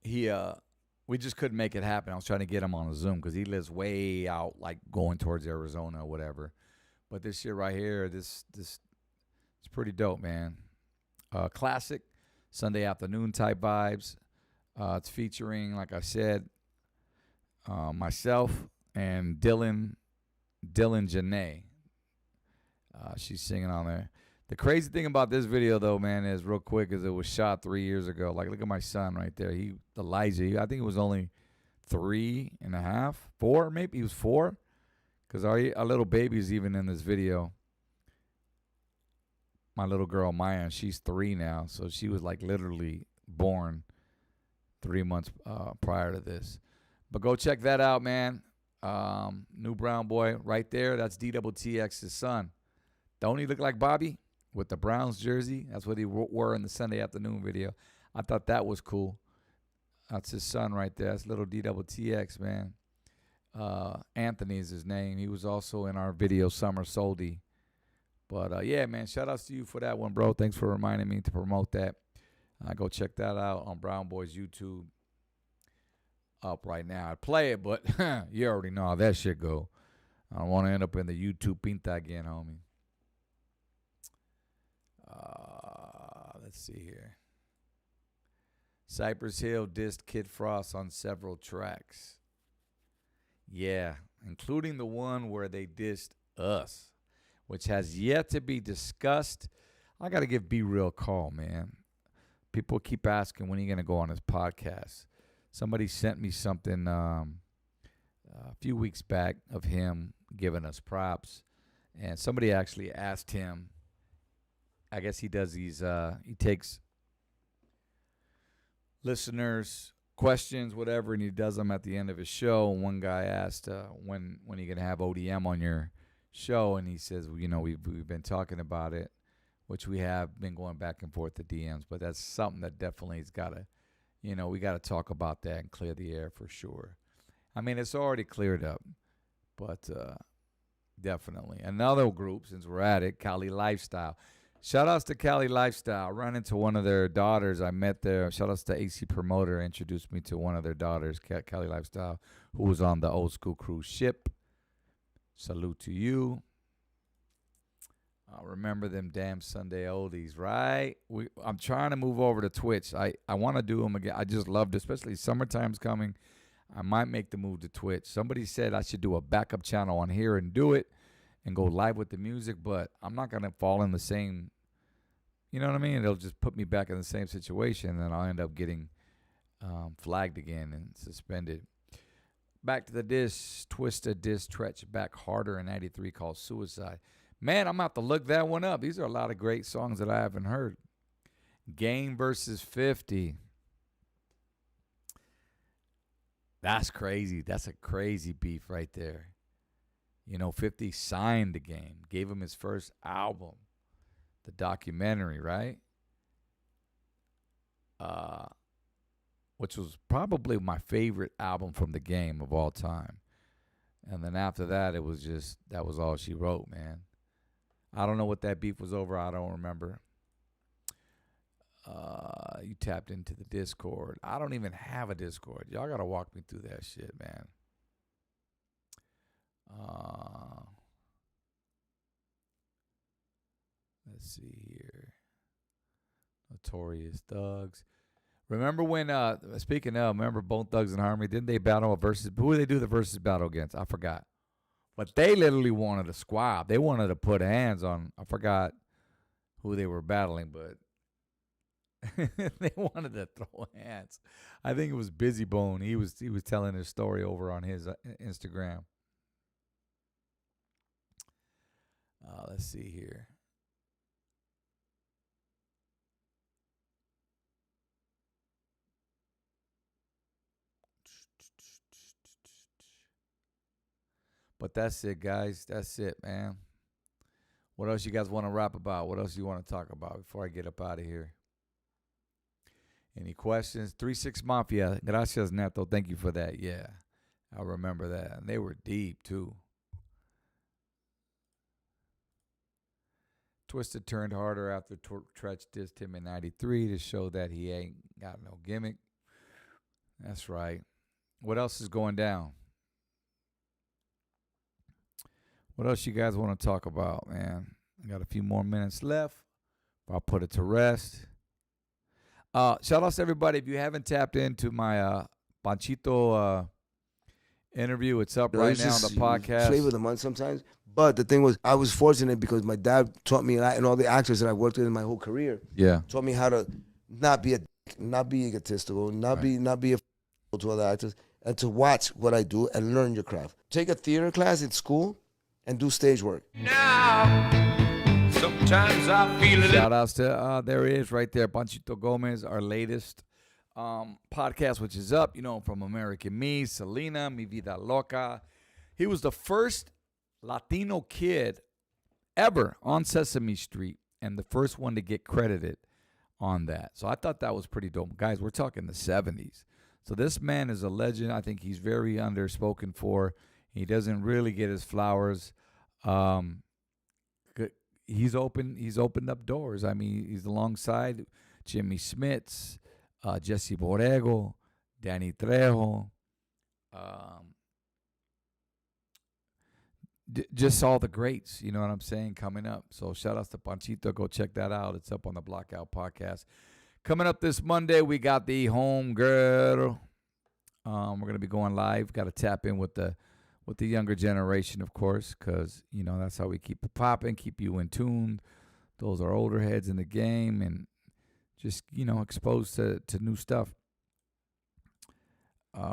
we just couldn't make it happen. I was trying to get him on a Zoom because he lives way out, like going towards Arizona or whatever. But this shit right here, this it's pretty dope, man. Classic Sunday afternoon type vibes. It's featuring, like I said, myself and Dylan Janae. She's singing on there. The crazy thing about this video, though, man, is real quick, is it was shot 3 years ago. Like, look at my son right there. Elijah, I think it was only 3.5, 4, maybe. He was 4. Because our little baby's even in this video. My little girl, Maya, she's 3 now. So she was like literally born 3 months prior to this. But go check that out, man. New Brown Boy right there. That's DWTX's son. Don't he look like Bobby with the Browns jersey? That's what he wore in the Sunday afternoon video. I thought that was cool. That's his son right there. That's little DWTX, man. Anthony is his name. He was also in our video Summer Soldy. But yeah, man, shout outs to you for that one, bro. Thanks for reminding me to promote that. Go check that out on Brown Boy's YouTube. Up right now. I play it, but you already know how that shit go. I don't want to end up in the YouTube pinta again, homie. Let's see here. Cypress Hill dissed Kid Frost on several tracks. Yeah, including the one where they dissed us, which has yet to be discussed. I got to give B Real a call, man. People keep asking when are you going to go on his podcast. Somebody sent me something a few weeks back of him giving us props. And somebody actually asked him, I guess he does these, he takes listeners' questions, whatever, and he does them at the end of his show. And one guy asked, when are you going to have ODM on your show? And he says, well, you know, we've been talking about it, which we have been going back and forth to DMs. But that's something that definitely has got to, you know, we got to talk about that and clear the air for sure. I mean, it's already cleared up, but definitely. Another group, since we're at it, Cali Lifestyle. Shout outs to Cali Lifestyle. I ran into one of their daughters. I met there. Shout outs to AC Promoter. Introduced me to one of their daughters, Cali Lifestyle, who was on the Old School cruise ship. Salute to you. I remember them damn Sunday oldies, right? I'm trying to move over to Twitch. I want to do them again. I just loved it, especially summertime's coming. I might make the move to Twitch. Somebody said I should do a backup channel on here and do it and go live with the music, but I'm not going to fall in the same, you know what I mean? It'll just put me back in the same situation, and I'll end up getting flagged again and suspended. Back to the diss, Twista diss Tretch back harder in 93 called Suicide. Man, I'm going to have to look that one up. These are a lot of great songs that I haven't heard. Game versus 50. That's crazy. That's a crazy beef right there. You know, 50 signed the Game, gave him his first album, the documentary, right? Which was probably my favorite album from the Game of all time. And then after that, it was just, that was all she wrote, man. I don't know what that beef was over. I don't remember. You tapped into the Discord. I don't even have a Discord. Y'all got to walk me through that shit, man. Let's see here. Notorious Thugs. Remember when, speaking of, remember Bone Thugs and Harmony? Didn't they battle a versus? Who did they do the versus battle against? I forgot. But they literally wanted to squab. They wanted to put hands on, I forgot who they were battling, but they wanted to throw hands. I think it was Busy Bone. He was telling his story over on his Instagram. Let's see here. But that's it, guys. That's it, man. What else you guys want to rap about? What else you want to talk about before I get up out of here? Any questions? 3-6 Mafia. Gracias, Neto. Thank you for that. Yeah, I remember that. And they were deep, too. Twisted turned harder after Tretch dissed him in 93 to show that he ain't got no gimmick. That's right. What else is going down? What else you guys want to talk about, man? I got a few more minutes left. I'll put it to rest. Shout out to everybody. If you haven't tapped into my Panchito interview, it's up right now on the podcast. Flavor of the month sometimes. But the thing was, I was fortunate because my dad taught me a lot, and all the actors that I worked with in my whole career. Yeah. Taught me how to not be egotistical, not be a to other actors, and to watch what I do and learn your craft. Take a theater class in school. and do stage work. Sometimes I feel a Shout outs to, there it is right there, Panchito Gomez, our latest podcast, which is up, from American Me, Selena, Mi Vida Loca. He was the first Latino kid ever on Sesame Street and the first one to get credited on that. So I thought that was pretty dope. Guys, we're talking the 70s. So this man is a legend. I think he's very underspoken for. He doesn't really get his flowers. He's opened up doors. I mean, he's alongside Jimmy Smits, Jesse Borrego, Danny Trejo, just all the greats, you know what I'm saying, coming up. So shout outs to Panchito. Go check that out. It's up on the Blockout Podcast. Coming up this Monday, we got the Home Girl. We're going to be going live. Got to tap in with the younger generation, of course, because, that's how we keep it popping, keep you in tune. Those are older heads in the game and just, exposed to new stuff.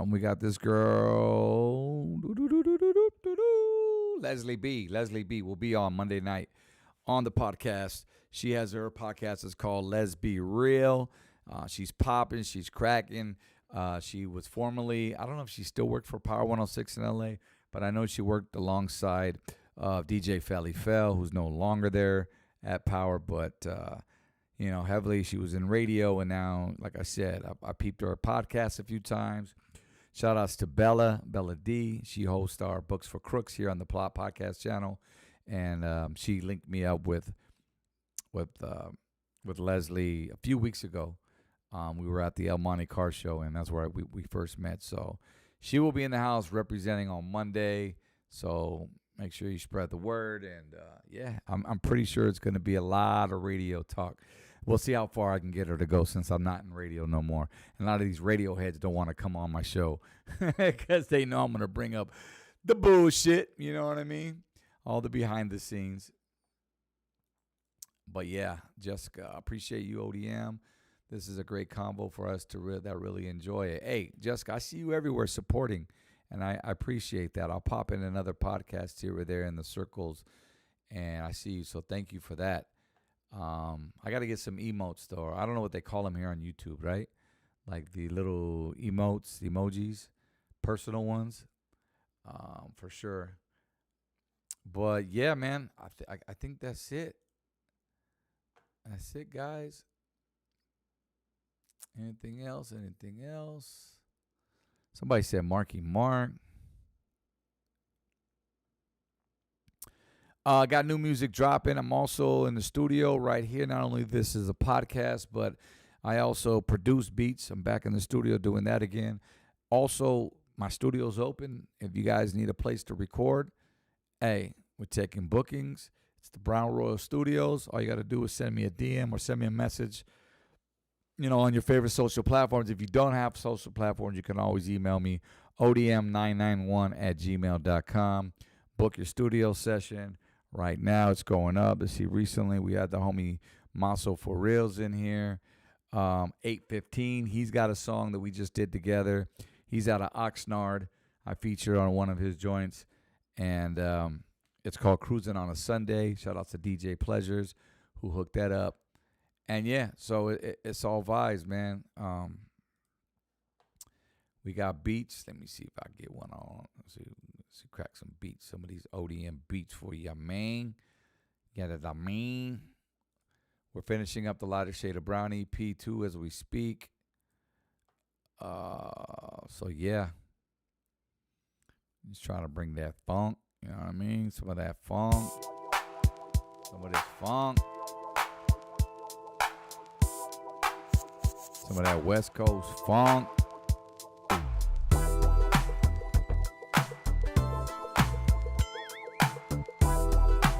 We got this girl, Leslie B. Leslie B will be on Monday night on the podcast. She has her podcast. It's called Let's Be Real. She's popping. She's cracking. She was formerly, I don't know if she still worked for Power 106 in L.A., but I know she worked alongside DJ Felly Fell, who's no longer there at Power, but, heavily she was in radio. And now, like I said, I peeped her podcast a few times. Shout outs to Bella D. She hosts our Books for Crooks here on the Plot Podcast channel. And she linked me up with Leslie a few weeks ago. We were at the El Monte Car Show, and that's where we first met. So she will be in the house representing on Monday. So make sure you spread the word. And, I'm pretty sure it's going to be a lot of radio talk. We'll see how far I can get her to go since I'm not in radio no more. And a lot of these radio heads don't want to come on my show because they know I'm going to bring up the bullshit. You know what I mean? All the behind the scenes. But, yeah, Jessica, I appreciate you, ODM. This is a great combo for us that really enjoy it. Hey, Jessica, I see you everywhere supporting, and I appreciate that. I'll pop in another podcast here or there in the circles, and I see you, so thank you for that. I got to get some emotes, though. I don't know what they call them here on YouTube, right? Like the little emotes, the emojis, personal ones, for sure. But, yeah, man, I think that's it. That's it, guys. Anything else? Somebody said Marky Mark. Got new music dropping. I'm also in the studio right here. Not only this is a podcast, but I also produce beats. I'm back in the studio doing that again. Also, my studio's open. If you guys need a place to record, hey, we're taking bookings. It's the Brown Royal Studios. All you got to do is send me a DM or send me a message, on your favorite social platforms. If you don't have social platforms, you can always email me, odm991@gmail.com. Book your studio session. Right now, it's going up. Let's see, recently we had the homie Maso for Reals in here. 815, he's got a song that we just did together. He's out of Oxnard. I featured on one of his joints, and it's called Cruising on a Sunday. Shout out to DJ Pleasures, who hooked that up. And, yeah, so it's all vibes, man. We got beats. Let me see if I can get one on. Let's see, crack some beats. Some of these ODM beats for you, man. Get it, I mean. We're finishing up the Lighter Shade of Brown EP 2 as we speak. So, yeah. Just trying to bring that funk. You know what I mean? Some of that funk. Some of this funk. Some of that West Coast funk.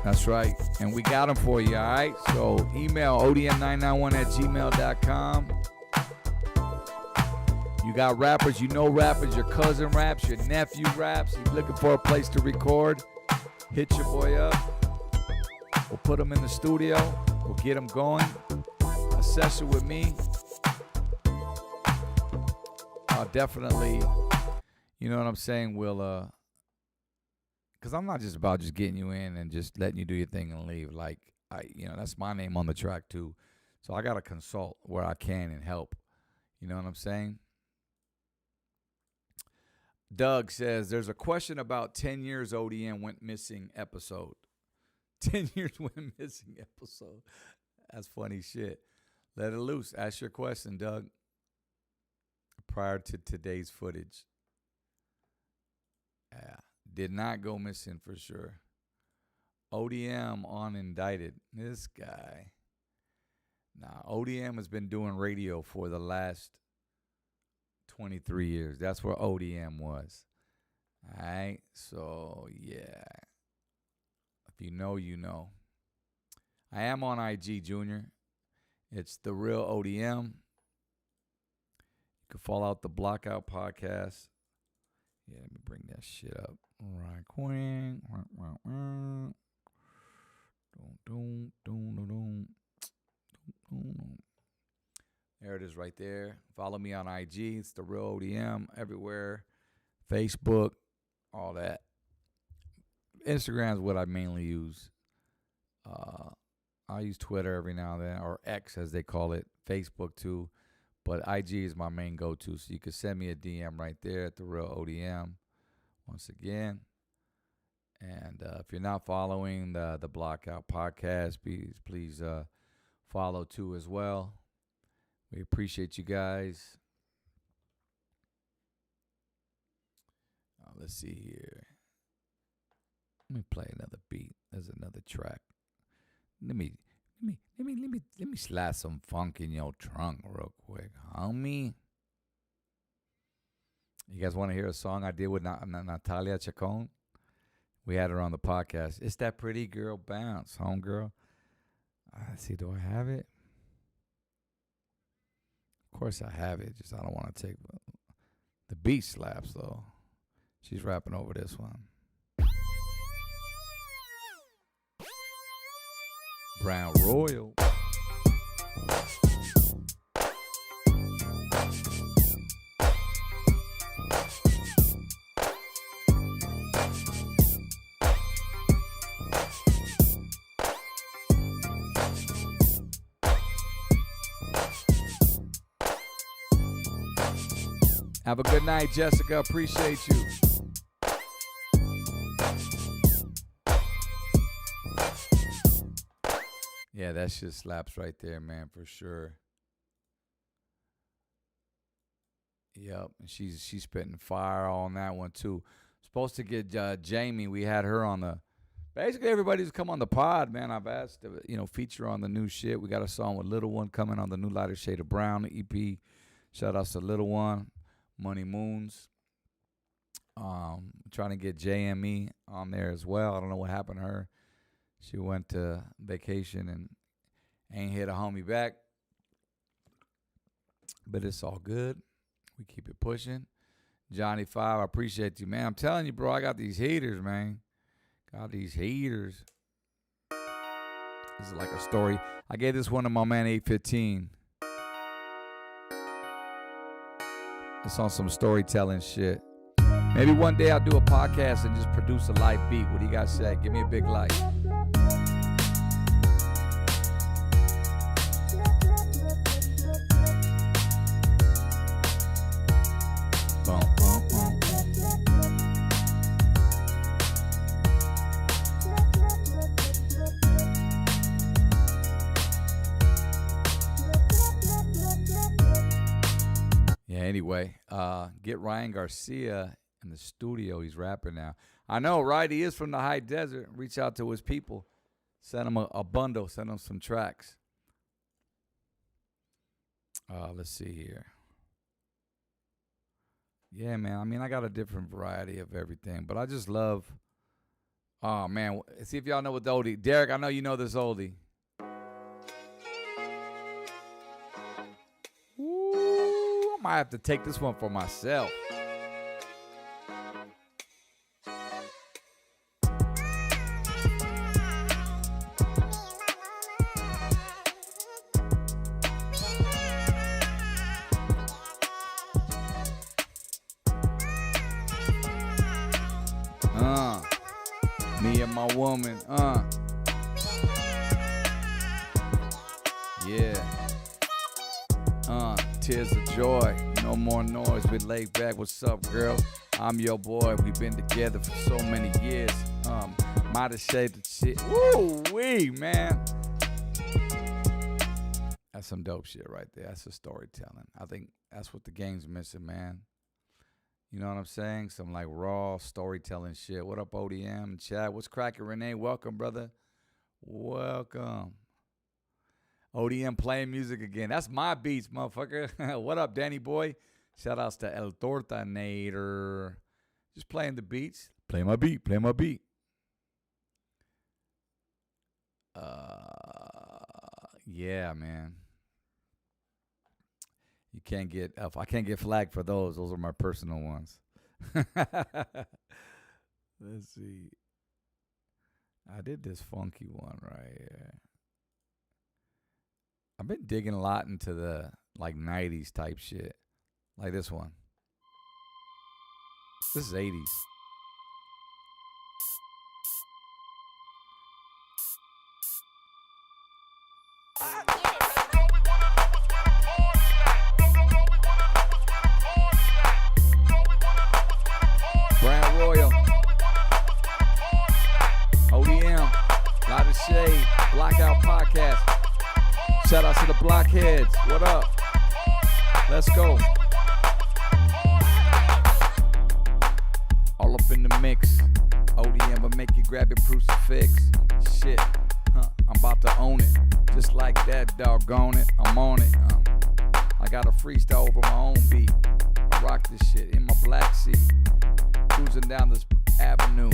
That's right. And we got them for you, all right? So email odm991@gmail.com. You got rappers, rappers, your cousin raps, your nephew raps. You're looking for a place to record, hit your boy up. We'll put them in the studio. We'll get them going. A session with me. Definitely, you know what I'm saying, we'll because I'm not just about just getting you in and just letting you do your thing and leave. Like, that's my name on the track too. So I got to consult where I can and help. You know what I'm saying? Doug says, there's a question about 10 years ODM went missing episode. 10 years went missing episode. That's funny shit. Let it loose. Ask your question, Doug. Prior to today's footage. Yeah. Did not go missing for sure. ODM on indicted. This guy. Nah, ODM has been doing radio for the last 23 years. That's where ODM was. All right. So, yeah. If you know, you know. I am on IG, Junior. It's The Real ODM. You can follow out the Blockout podcast. Yeah, let me bring that shit up. Right, queen. There it is right there. Follow me on IG. It's The Real ODM everywhere. Facebook, all that. Instagram is what I mainly use. I use Twitter every now and then, or X as they call it. Facebook too. But IG is my main go-to. So you can send me a DM right there at The Real ODM. Once again. And if you're not following the Blockout podcast, please follow too as well. We appreciate you guys. Let's see here. Let me play another beat. There's another track. Let me slide some funk in your trunk real quick, homie. You guys want to hear a song I did with Natalia Chacon? We had her on the podcast. It's that pretty girl bounce, homegirl. Let's see, do I have it? Of course I have it. Just I don't want to take the beat slaps though. She's rapping over this one. Brown Royal. Have a good night, Jessica. Appreciate you. Yeah, that shit slaps right there, man, for sure. Yep, and she's spitting fire on that one too. Supposed to get Jamie. We had her on the. Basically, everybody's come on the pod, man. I've asked to, feature on the new shit. We got a song with Little One coming on the new Lighter Shade of Brown EP. Shout outs to Little One, Money Moons. Trying to get JME on there as well. I don't know what happened to her. She went to vacation and ain't hit a homie back. But it's all good. We keep it pushing. Johnny 5, I appreciate you, man. I'm telling you, bro, I got these heaters, man. Got these heaters. This is like a story. I gave this one to my man 815. It's on some storytelling shit. Maybe one day I'll do a podcast and just produce a live beat. What do you guys say? Give me a big like. Anyway, get Ryan Garcia in the studio. He's rapping now. I know, right? He is from the high desert. Reach out to his people. Send him a bundle. Send him some tracks. Let's see here. Yeah, man. I mean, I got a different variety of everything, but I just love. Oh, man. See if y'all know what the oldie. Derek, I know you know this oldie. I might have to take this one for myself. Me and my woman, yeah. Tears of joy, no more noise. We laid back. What's up, girl? I'm your boy. We've been together for so many years. Might have shaved the shit. Woo wee, man. That's some dope shit right there. That's the storytelling. I think that's what the game's missing, man. You know what I'm saying? Some like raw storytelling shit. What up, ODM? Chad, what's cracking? Renee, welcome, brother. Welcome. ODM playing music again. That's my beats, motherfucker. What up, Danny boy? Shout outs to El Tortanator. Just playing the beats. Play my beat. Play my beat. Yeah, man. You can't get, I can't get flagged for those. Those are my personal ones. Let's see. I did this funky one right here. I've been digging a lot into the like 90s type shit. Like this one. This is 80s. Brown Royal. ODM. Lot of Shade. Blackout Podcast. Shout out to the Blockheads. What up? Let's go. All up in the mix. ODM will make you grab your crucifix. Shit. I'm about to own it. Just like that, doggone it. I'm on it. I got a freestyle over my own beat. I rock this shit in my black seat. Cruising down this avenue.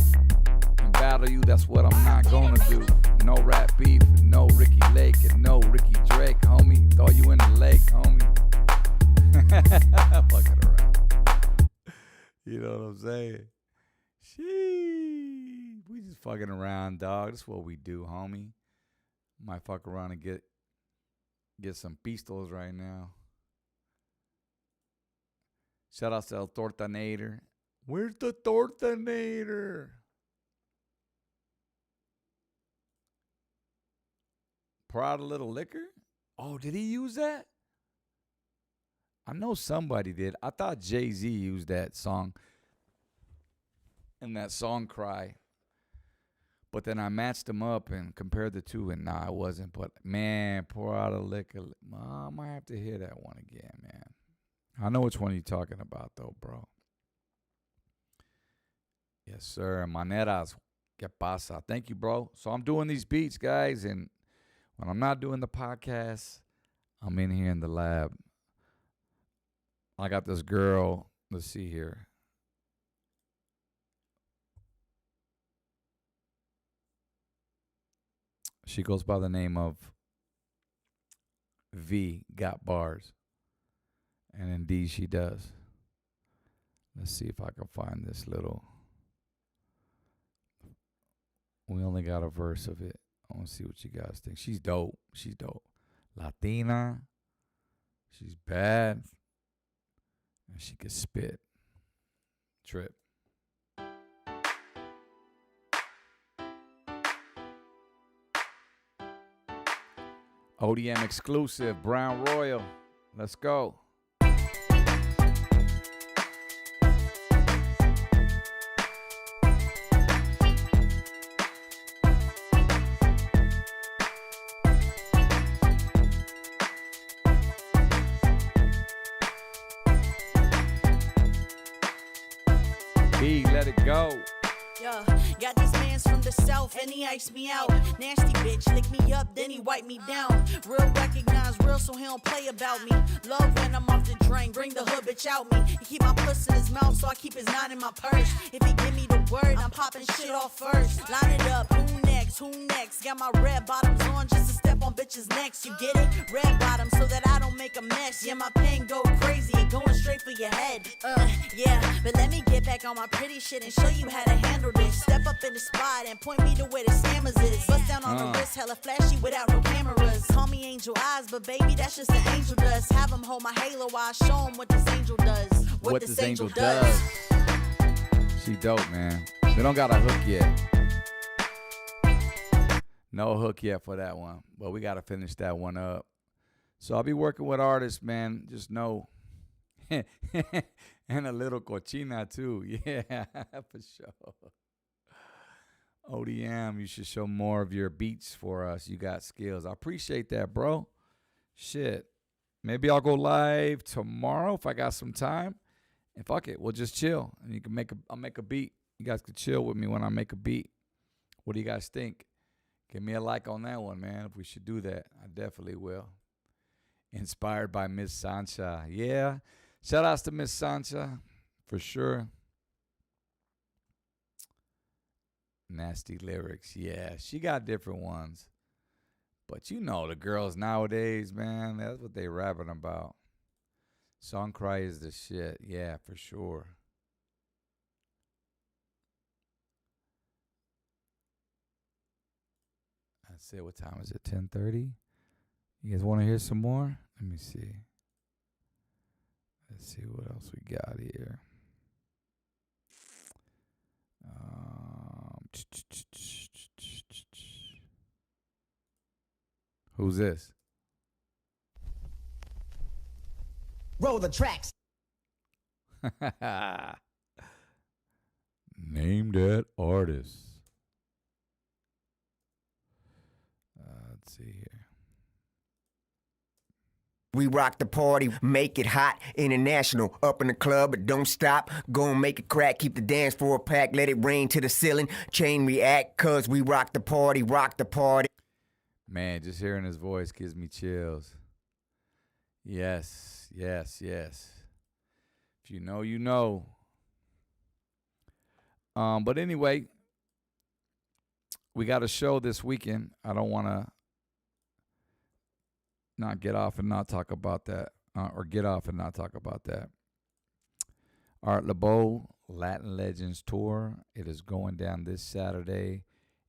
And battle you, that's what I'm not gonna do. No rap beef, no Ricky Lake, and no Ricky Drake, homie. Throw you in the lake, homie. Fucking around. You know what I'm saying? Shee. We just fucking around, dog. That's what we do, homie. Might fuck around and get some pistos right now. Shout out to El Tortanator. Where's the Tortanator? Pour out a little liquor? Oh, did he use that? I know somebody did. I thought Jay-Z used that song in that song Cry. But then I matched them up and compared the two, and nah, it wasn't. But, man, Pour Out a Liquor. I might have to hear that one again, man. I know which one you're talking about, though, bro. Yes, sir. Maneras. ¿Qué pasa? Thank you, bro. So I'm doing these beats, guys, and when I'm not doing the podcast, I'm in here in the lab. I got this girl. Let's see here. She goes by the name of V, Got Bars. And indeed she does. Let's see if I can find this little. We only got a verse of it. I want to see what you guys think. She's dope. She's dope. Latina. She's bad. And she can spit. Trip. ODM exclusive, Brown Royal. Let's go. B, let it go. Yeah, got this man's from the south and he iced me out. Nasty bitch, lick me up, then he wipe me down. Real recognize real, so he don't play about me. Love when I'm off the drain, bring the hood bitch out me. He keep my puss in his mouth, so I keep his nine in my purse. If he give me the word, I'm popping shit off first. Line it up, who next, who next? Got my red bottoms on just to step on bitches' necks, you get it? Red bottoms so that I don't make a mess. Yeah, my pen go crazy and going straight for your head. Yeah, but let me get back on my pretty shit and show you how to handle this. Step up in the spot and point me to where the scammers is. Bust down on the wrist, hella flashy without no cameras. Call me Angel Eyes, but baby, that's just an angel dust. Have him hold my halo while I show him what this angel does. What this angel does. She dope, man. They don't got a hook yet. No hook yet for that one, but we got to finish that one up. So I'll be working with artists, man. Just know. And a little cochina, too. Yeah, for sure. ODM, you should show more of your beats for us. You got skills. I appreciate that, bro. Shit. Maybe I'll go live tomorrow if I got some time. And fuck it, we'll just chill. And you can I'll make a beat. You guys can chill with me when I make a beat. What do you guys think? Give me a like on that one, man. If we should do that, I definitely will. Inspired by Miss Sancha. Yeah. Shout outs to Miss Sancha, for sure. Nasty lyrics. Yeah, she got different ones. But you know the girls nowadays, man, that's what they rapping about. Song cry is the shit. Yeah, for sure. That's it. What time is it? 10:30? You guys want to hear some more? Let me see. Let's see what else we got here. Who's this? Roll the tracks. Name that artist. Let's see here. We rock the party, make it hot, international, up in the club, but don't stop. Go and make it crack, keep the dance floor packed, let it rain to the ceiling, chain react, cause we rock the party, rock the party. Man, just hearing his voice gives me chills. Yes, yes, yes. If you know, you know. But anyway, we got a show this weekend. I don't want to not get off and not talk about that, or get off and not talk about that. Art LeBeau Latin Legends Tour. It is going down this Saturday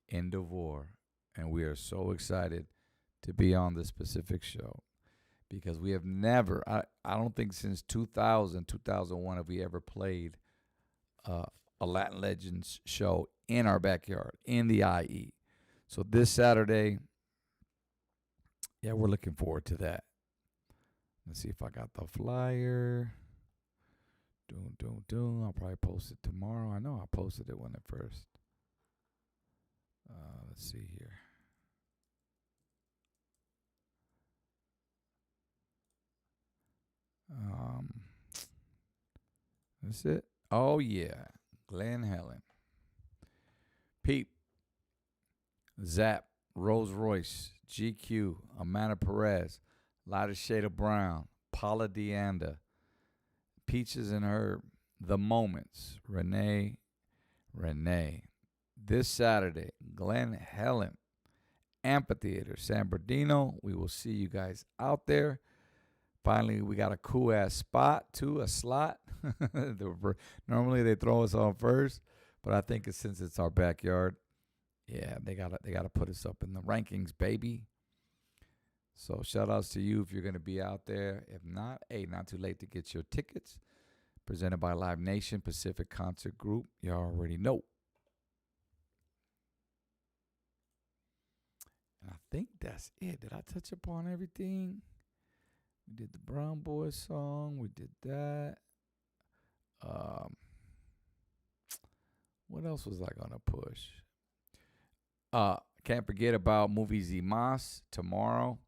in Devore, and we are so excited to be on this specific show because we have never, I don't think since 2000, 2001 have we ever played a Latin Legends show in our backyard, in the IE. So this Saturday, yeah, we're looking forward to that. Let's see if I got the flyer. I'll probably post it tomorrow. I know I posted it when it first. Let's see here. That's it. Oh yeah, Glen Helen, Peep, Zap, Rolls Royce, GQ, Amanda Perez, Lighter Shade of Brown, Paula Deanda, Peaches and Herb, The Moments, Renee. This Saturday, Glen Helen, Amphitheater, San Bernardino. We will see you guys out there. Finally, we got a cool ass spot too, a slot. Normally they throw us on first, but I think since it's our backyard, yeah, they gotta put us up in the rankings, baby. So shout outs to you if you're gonna be out there. If not, hey, not too late to get your tickets. Presented by Live Nation Pacific Concert Group. You already know. And I think that's it. Did I touch upon everything? We did the Brown Boy song. We did that. What else was I gonna push? Can't forget about Movie Z Mas. Tomorrow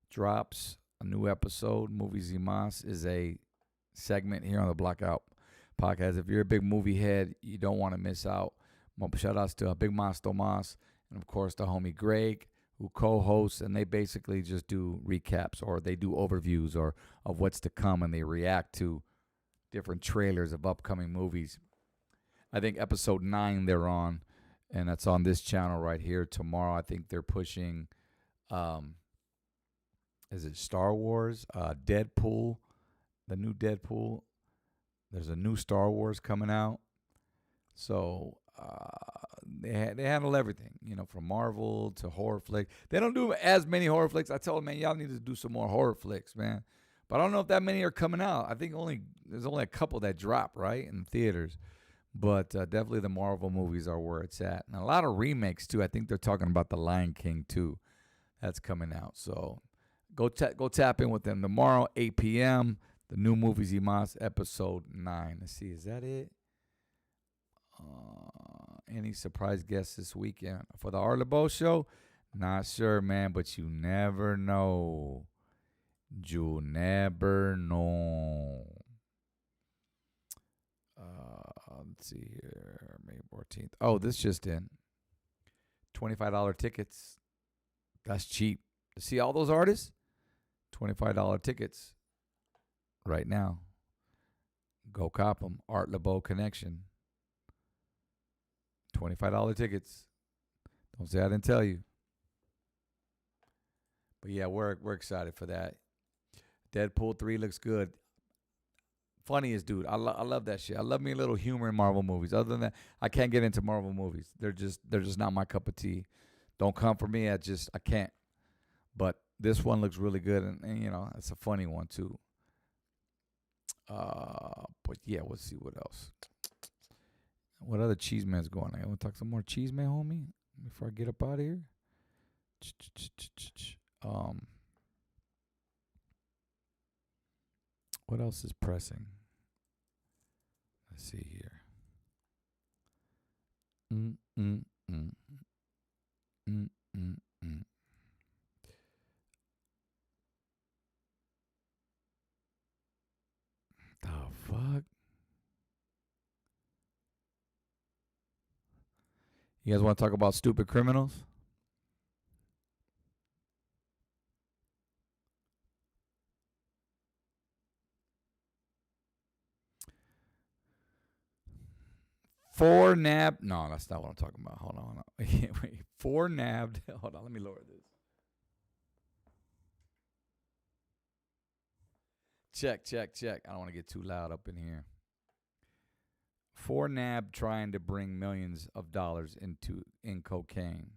drops a new episode. Movie Z Mas is a segment here on the Blackout Podcast. If you're a big movie head, you don't want to miss out. Shout outs to Big Mas Tomas and of course the homie Greg, who co-hosts, and they basically just do recaps or they do overviews or of what's to come, and they react to different trailers of upcoming movies. I think episode 9 they're on, and that's on this channel right here. Tomorrow I think they're pushing, is it Star Wars? Deadpool, the new Deadpool. There's a new Star Wars coming out. So they handle everything, from Marvel to horror flicks. They don't do as many horror flicks. I tell them, man, y'all need to do some more horror flicks, man. But I don't know if that many are coming out. I think there's only a couple that drop, right, in theaters. But definitely the Marvel movies are where it's at. And a lot of remakes, too. I think they're talking about The Lion King, too. That's coming out. So go tap in with them. Tomorrow, 8 p.m., the new movies Imas, episode 9. Let's see, is that it? Any surprise guests this weekend for the Art LeBeau show? Not sure, man, but you never know. You never know. Let's see here. May 14th. Oh, this just in. $25 tickets. That's cheap. To see all those artists? $25 tickets right now. Go cop them. Art LeBeau Connection. $25 tickets. Don't say I didn't tell you. But yeah, we're excited for that. Deadpool 3 looks good. Funniest dude. I love that shit. I love me a little humor in Marvel movies. Other than that, I can't get into Marvel movies. They're just not my cup of tea. Don't come for me. I can't. But this one looks really good, and you know, it's a funny one too. But yeah, we'll see what else. What other cheese man's going on? I want to talk some more cheese man, homie, before I get up out of here. What else is pressing? Let's see here. The fuck? You guys want to talk about stupid criminals? Four nabbed. No, that's not what I'm talking about. Hold on. Wait. Four nabbed. Hold on. Let me lower this. Check. I don't want to get too loud up in here. Four nabbed trying to bring millions of dollars in cocaine.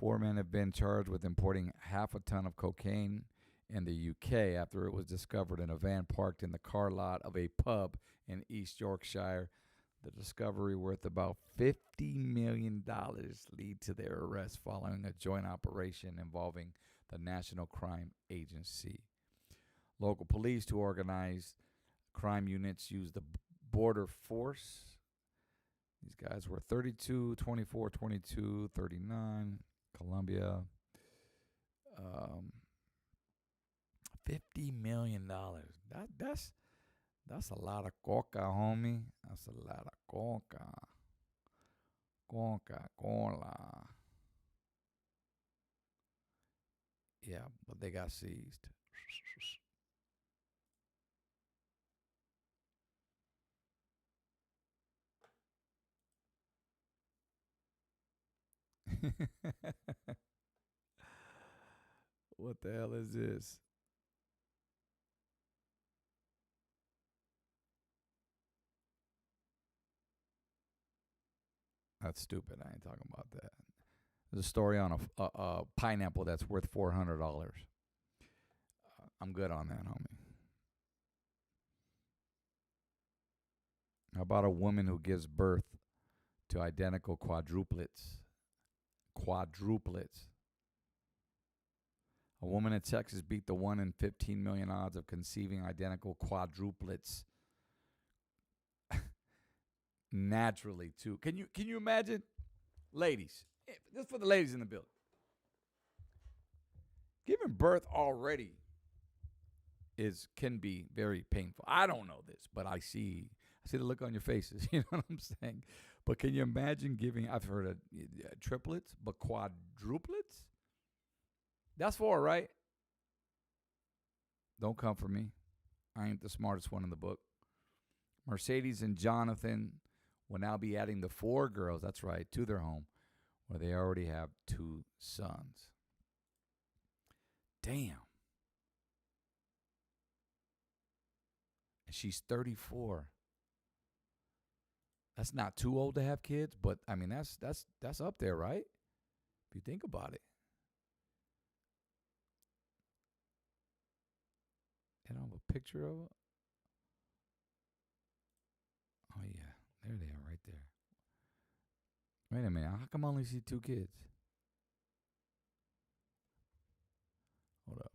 4 men have been charged with importing half a ton of cocaine in the UK after it was discovered in a van parked in the car lot of a pub in East Yorkshire. The discovery, worth about $50 million, lead to their arrest following a joint operation involving the National Crime Agency. Local police to organize crime units used the border force. These guys were 32, 24, 22, 39, Colombia. $50 million. That's a lot of coca, homie. That's a lot of coca. Coca-Cola. Yeah, but they got seized. What the hell is this? That's stupid. I ain't talking about that. There's a story on a pineapple that's worth $400. I'm good on that, homie. How about a woman who gives birth to identical quadruplets? A woman in Texas beat the 1 in 15 million odds of conceiving identical quadruplets naturally too. Can you imagine, ladies? This is for the ladies in the building. Giving birth already can be very painful. I don't know this, but I see the look on your faces. You know what I'm saying? But can you imagine giving? I've heard of triplets, but quadruplets. That's 4, right? Don't come for me. I ain't the smartest one in the book. Mercedes and Jonathan will now be adding the 4 girls, that's right, to their home, where they already have 2 sons. Damn. And she's 34. That's not too old to have kids, but I mean that's up there, right? If you think about it. I don't have a picture of it. Oh yeah, There they are, right there. Wait a minute. How come I only see 2 kids? Hold up.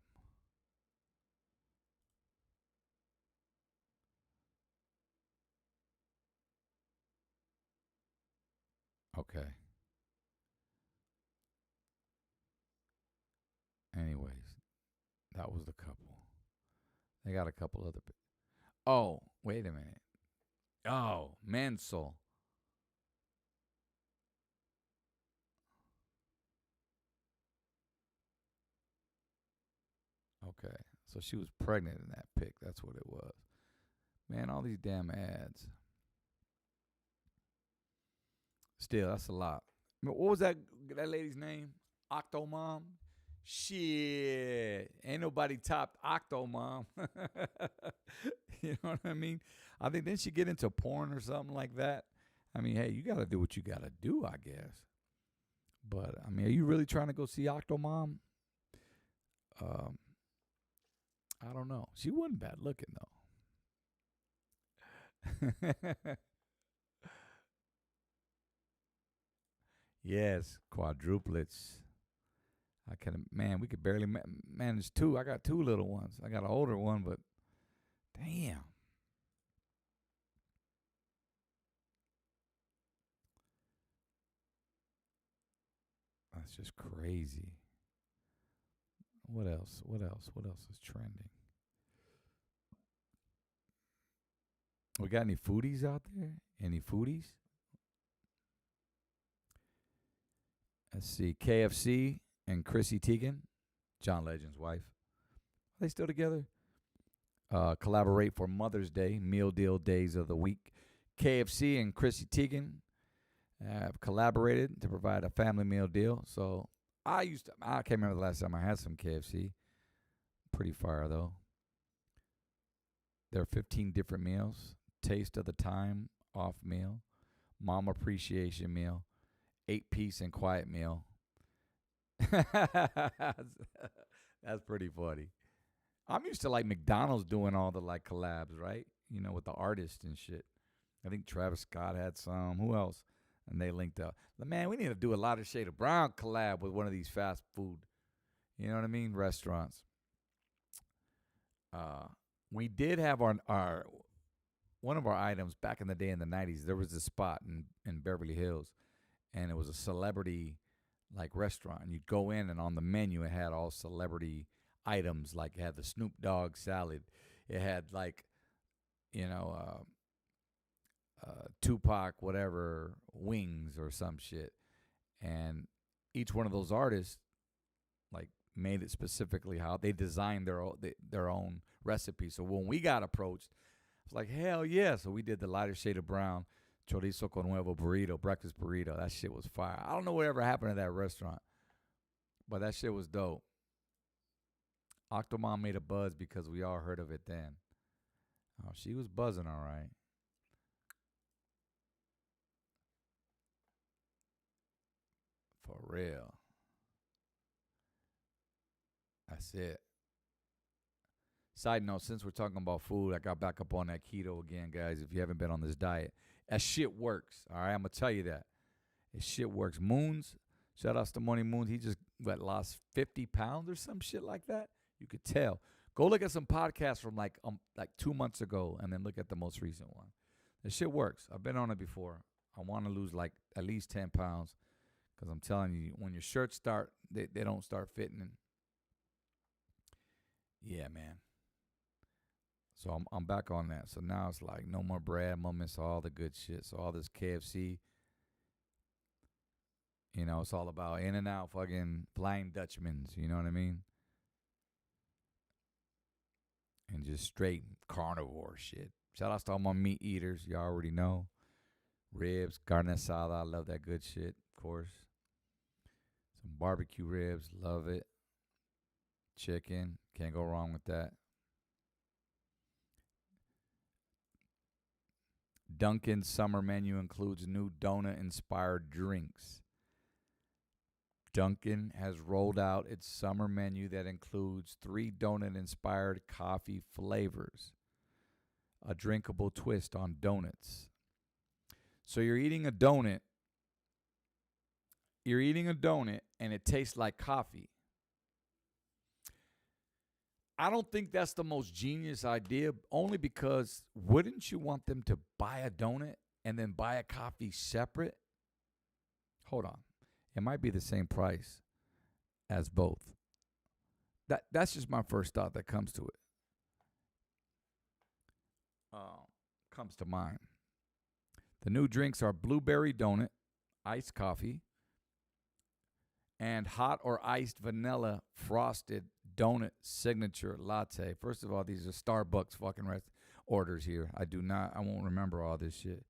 Okay. Anyways, that was the couple. They got a couple other. Oh, wait a minute. Oh, Mansell. Okay, so she was pregnant in that pic. That's what it was. Man, all these damn ads. Still, that's a lot. What was that lady's name? Octomom? Shit. Ain't nobody topped Octomom. You know what I mean? I think then she get into porn or something like that. I mean, hey, you got to do what you got to do, I guess. But, I mean, are you really trying to go see Octomom? I don't know. She wasn't bad looking, though. Yes, quadruplets. Man, we could barely manage 2. I got 2 little ones. I got an older one, but damn. That's just crazy. What else? What else? What else is trending? We got any foodies out there? Any foodies? Let's see. KFC and Chrissy Teigen, John Legend's wife. Are they still together? Collaborate for Mother's Day, meal deal days of the week. KFC and Chrissy Teigen have collaborated to provide a family meal deal. So I can't remember the last time I had some KFC. Pretty fire, though. There are 15 different meals. Taste of the time off meal. Mom appreciation meal. 8-piece and quiet meal. That's pretty funny. I'm used to like McDonald's doing all the like collabs, right? You know, with the artists and shit. I think Travis Scott had some. Who else? And they linked up. Man, we need to do a Lighter Shade of Brown collab with one of these fast food, you know what I mean, restaurants. We did have our one of our items back in the day in the 90s. There was a spot in Beverly Hills, and it was a celebrity like restaurant. And you'd go in, and on the menu it had all celebrity items. Like it had the Snoop Dogg salad. It had like, you know, Tupac whatever wings or some shit. And each one of those artists like made it specifically how they designed their own recipe. So when we got approached, I was like, hell yeah. So we did the Lighter Shade of Brown chorizo con huevo burrito, breakfast burrito. That shit was fire. I don't know whatever happened to that restaurant, but that shit was dope. Octomom made a buzz because we all heard of it then. Oh, she was buzzing all right. For real. That's it. Side note, since we're talking about food, I got back up on that keto again, guys. If you haven't been on this diet, that shit works. All right, I'm going to tell you that. It shit works. Moons, shout outs to Money Moons. He just lost 50 pounds or some shit like that. You could tell. Go look at some podcasts from like 2 months ago and then look at the most recent one. The shit works. I've been on it before. I want to lose like at least 10 pounds because I'm telling you, when your shirts start, they don't start fitting. Yeah, man. So I'm back on that. So now it's like no more bread, moments, all the good shit. So all this KFC, you know, it's all about in and out fucking Flying Dutchmans, you know what I mean? And just straight carnivore shit. Shout outs to all my meat eaters, you already know. Ribs, carne asada, I love that good shit, of course. Some barbecue ribs, love it. Chicken, can't go wrong with that. Dunkin's summer menu includes new donut-inspired drinks. Dunkin' has rolled out its summer menu that includes 3 donut-inspired coffee flavors, a drinkable twist on donuts. So you're eating a donut. You're eating a donut and it tastes like coffee. I don't think that's the most genius idea, only because wouldn't you want them to buy a donut and then buy a coffee separate? Hold on. It might be the same price as both. That's just my first thought that comes to it. Comes to mind. The new drinks are blueberry donut, iced coffee, and hot or iced vanilla frosted donut signature latte. First of all, these are Starbucks fucking orders here. I won't remember all this shit.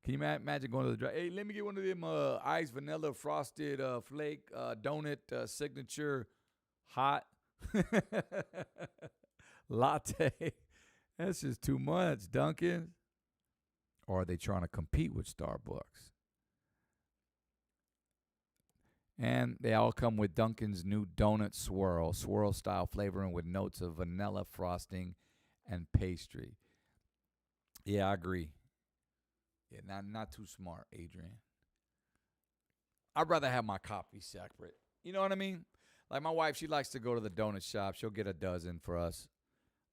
Can you imagine going to the drive? Hey, let me get one of them iced vanilla frosted flake donut signature hot latte. That's just too much, Dunkin'. Or are they trying to compete with Starbucks? And they all come with Dunkin's new donut swirl style flavoring with notes of vanilla frosting and pastry. Yeah, I agree. Yeah, not too smart, Adrian. I'd rather have my coffee separate. You know what I mean? Like my wife, she likes to go to the donut shop. She'll get a dozen for us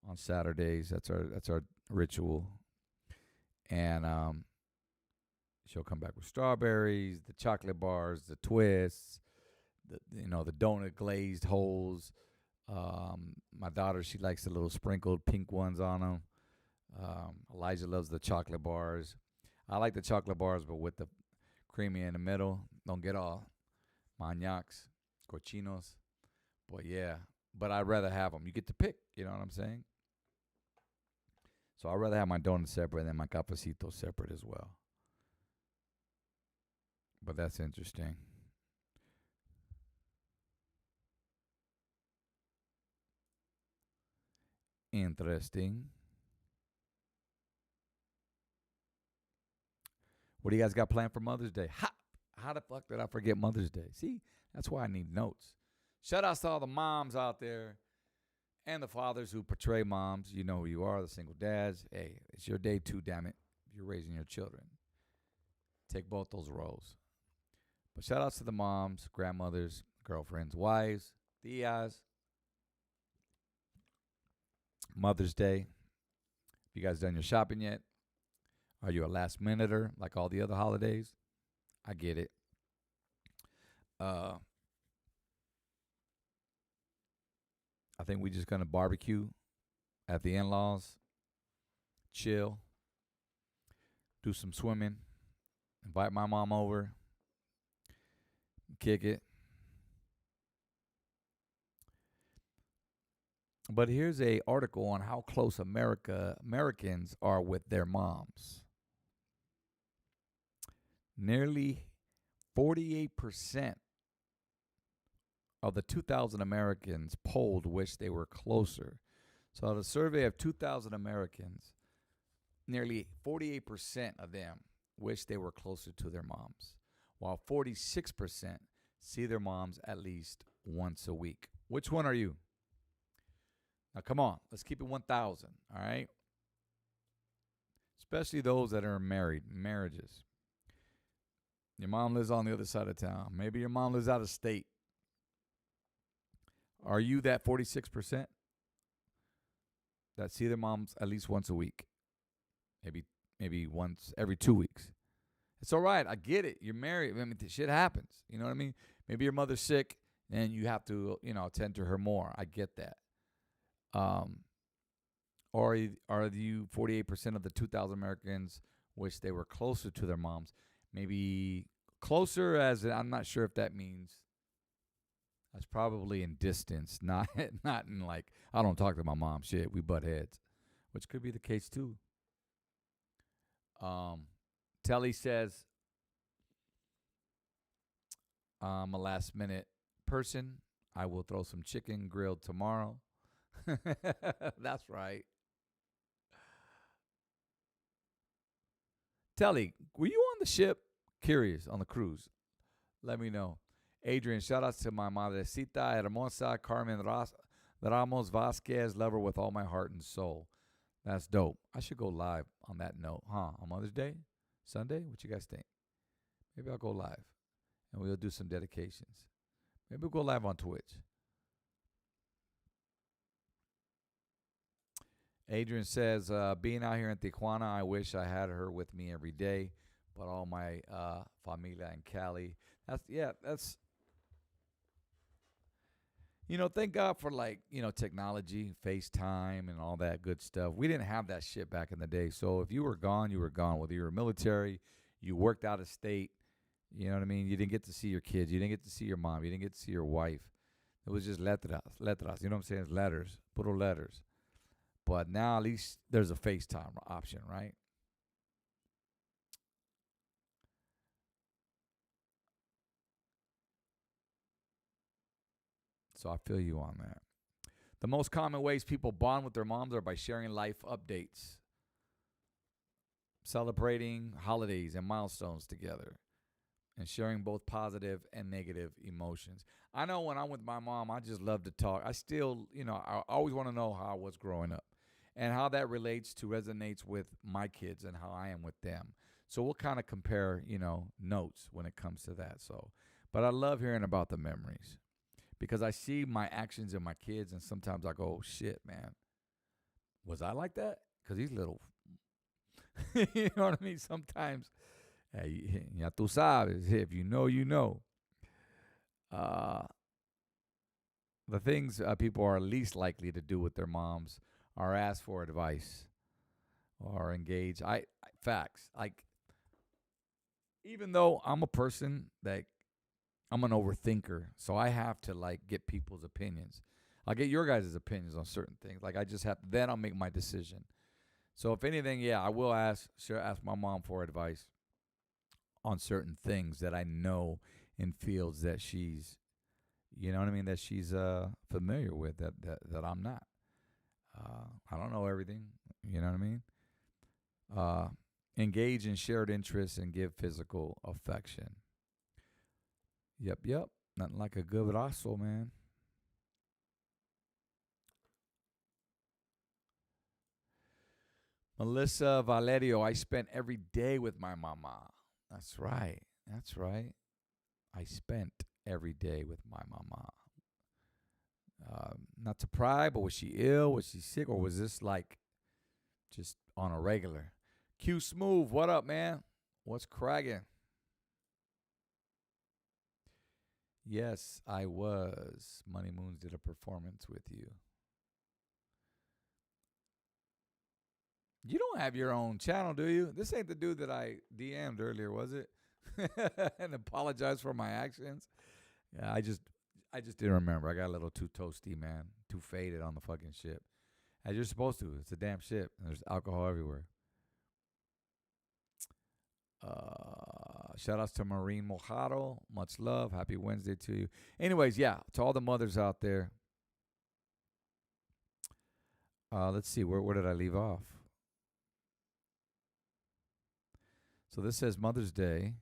on Saturdays. That's our ritual. And she'll come back with strawberries, the chocolate bars, the twists, the donut glazed holes. My daughter, she likes the little sprinkled pink ones on them. Elijah loves the chocolate bars. I like the chocolate bars, but with the creamy in the middle. Don't get all maniacs, cochinos. But yeah, but I'd rather have them. You get to pick, you know what I'm saying? So I'd rather have my donut separate and then my cafecito separate as well. But that's interesting. Interesting. What do you guys got planned for Mother's Day? How the fuck did I forget Mother's Day? See, that's why I need notes. Shout outs to all the moms out there and the fathers who portray moms. You know who you are, the single dads. Hey, it's your day too, damn it. If you're raising your children, take both those roles. But shout outs to the moms, grandmothers, girlfriends, wives, tias. Mother's Day. Have you guys done your shopping yet? Are you a last minuter like all the other holidays? I get it. I think we just gonna barbecue at the in-laws, chill, do some swimming, invite my mom over, kick it. But here's a article on how close Americans are with their moms. Nearly 48% of the 2,000 Americans polled wish they were closer. So out of a survey of 2,000 Americans, nearly 48% of them wish they were closer to their moms, while 46% see their moms at least once a week. Which one are you? Now, come on. Let's keep it 1,000, all right? Especially those that are married, marriages. Your mom lives on the other side of town. Maybe your mom lives out of state. Are you that 46% that see their moms at least once a week? Maybe once every 2 weeks. It's all right. I get it. You're married. I mean, shit happens. You know what I mean? Maybe your mother's sick and you have to, attend to her more. I get that. Or are you 48% of the 2,000 Americans wish they were closer to their moms? Maybe closer as I'm not sure if that means that's probably in distance, not in like I don't talk to my mom. Shit, we butt heads, which could be the case too. Telly says I'm a last minute person. I will throw some chicken grilled tomorrow. That's right. Telly, were you on the ship? Curious, on the cruise. Let me know. Adrian, shout outs to my madrecita hermosa, Carmen Ramos Vasquez. Love her with all my heart and soul. That's dope. I should go live on that note, huh? On Mother's Day? Sunday? What you guys think? Maybe I'll go live and we'll do some dedications. Maybe we'll go live on Twitch. Adrian says, being out here in Tijuana, I wish I had her with me every day, but all my familia in Cali. That's thank God for technology, FaceTime and all that good stuff. We didn't have that shit back in the day. So if you were gone, you were gone. Whether you were military, you worked out of state, you know what I mean? You didn't get to see your kids. You didn't get to see your mom. You didn't get to see your wife. It was just letras. You know what I'm saying? It's letters, puro letters. But now at least there's a FaceTime option, right? So I feel you on that. The most common ways people bond with their moms are by sharing life updates, celebrating holidays and milestones together, and sharing both positive and negative emotions. I know when I'm with my mom, I just love to talk. I still, I always want to know how I was growing up and how that resonates with my kids and how I am with them. So we'll kind of compare, notes when it comes to that. So, but I love hearing about the memories because I see my actions in my kids and sometimes I go, oh, shit, man, was I like that? Because he's little, you know what I mean? Sometimes, ya tú sabes, if you know, you know. The things people are least likely to do with their moms are ask for advice or engage. Facts. Like, even though I'm a person that I'm an overthinker, so I have to get people's opinions. I'll get your guys' opinions on certain things. Like I just have, then I'll make my decision. So if anything, yeah, I will ask my mom for advice on certain things that I know in fields that she's, you know what I mean, that she's familiar with that I'm not. I don't know everything, you know what I mean? Engage in shared interests and give physical affection. Yep. Nothing like a good abrazo, man. Melissa Valerio, I spent every day with my mama. That's right. I spent every day with my mama. Not to pry, but was she ill? Was she sick? Or was this just on a regular? Q Smooth, what up, man? What's cracking? Yes, I was. Money Moons did a performance with you. You don't have your own channel, do you? This ain't the dude that I DM'd earlier, was it? And apologize for my actions. Yeah, I just didn't remember. I got a little too toasty, man. Too faded on the fucking ship. As you're supposed to. It's a damn ship. And there's alcohol everywhere. Shout outs to Marine Mojado. Much love. Happy Wednesday to you. Anyways, yeah, to all the mothers out there. Let's see. Where did I leave off? So this says Mother's Day.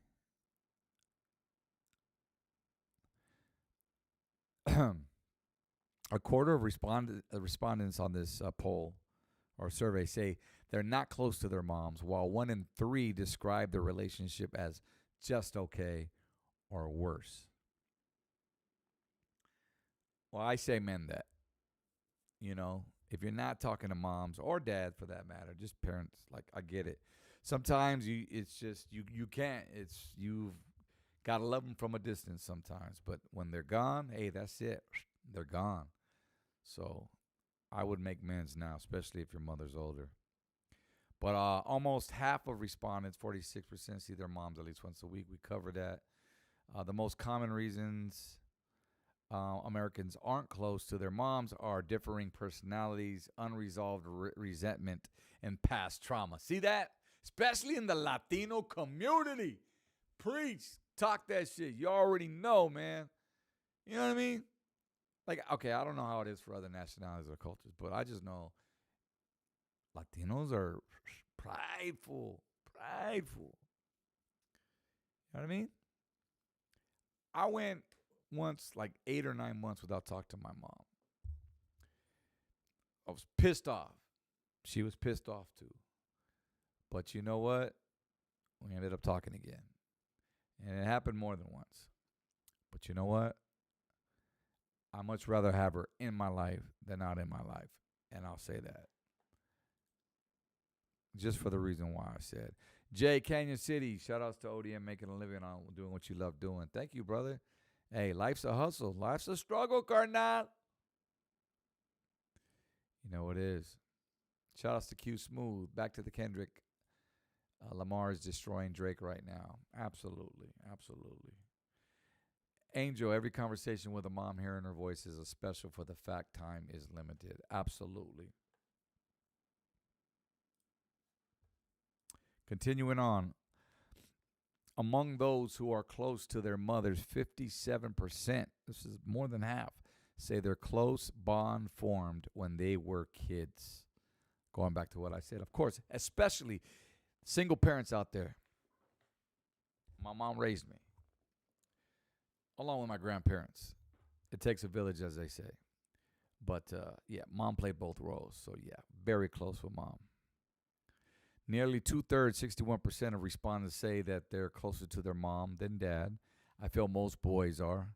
A quarter of respondents on this poll or survey say they're not close to their moms, while 1 in 3 describe their relationship as just okay or worse. Well, I say mend that. If you're not talking to moms or dad for that matter, just parents, I get it. Sometimes it's just you can't. You've got to love them from a distance sometimes. But when they're gone, hey, that's it. They're gone. So I would make amends now, especially if your mother's older. But almost half of respondents, 46%, see their moms at least once a week. We covered that. The most common reasons Americans aren't close to their moms are differing personalities, unresolved resentment, and past trauma. See that? Especially in the Latino community. Preach. Talk that shit. You already know, man. You know what I mean? Okay, I don't know how it is for other nationalities or cultures, but I just know Latinos are prideful. You know what I mean? I went once 8 or 9 months without talking to my mom. I was pissed off. She was pissed off too. But you know what? We ended up talking again. And it happened more than once. But you know what? I much rather have her in my life than not in my life. And I'll say that. Just for the reason why I said. Jay, Canyon City, shout outs to ODM making a living on doing what you love doing. Thank you, brother. Hey, life's a hustle. Life's a struggle, Cardinal. You know it is. Shout outs to Q Smooth. Back to the Kendrick. Lamar is destroying Drake right now. Absolutely. Absolutely. Angel, every conversation with a mom hearing her voice is a special for the fact time is limited. Absolutely. Continuing on. Among those who are close to their mothers, 57%, this is more than half, say their close bond formed when they were kids. Going back to what I said, of course, especially single parents out there. My mom raised me, along with my grandparents. It takes a village, as they say. But, yeah, mom played both roles. So, yeah, very close with mom. Nearly 2/3, 61% of respondents say that they're closer to their mom than dad. I feel most boys are,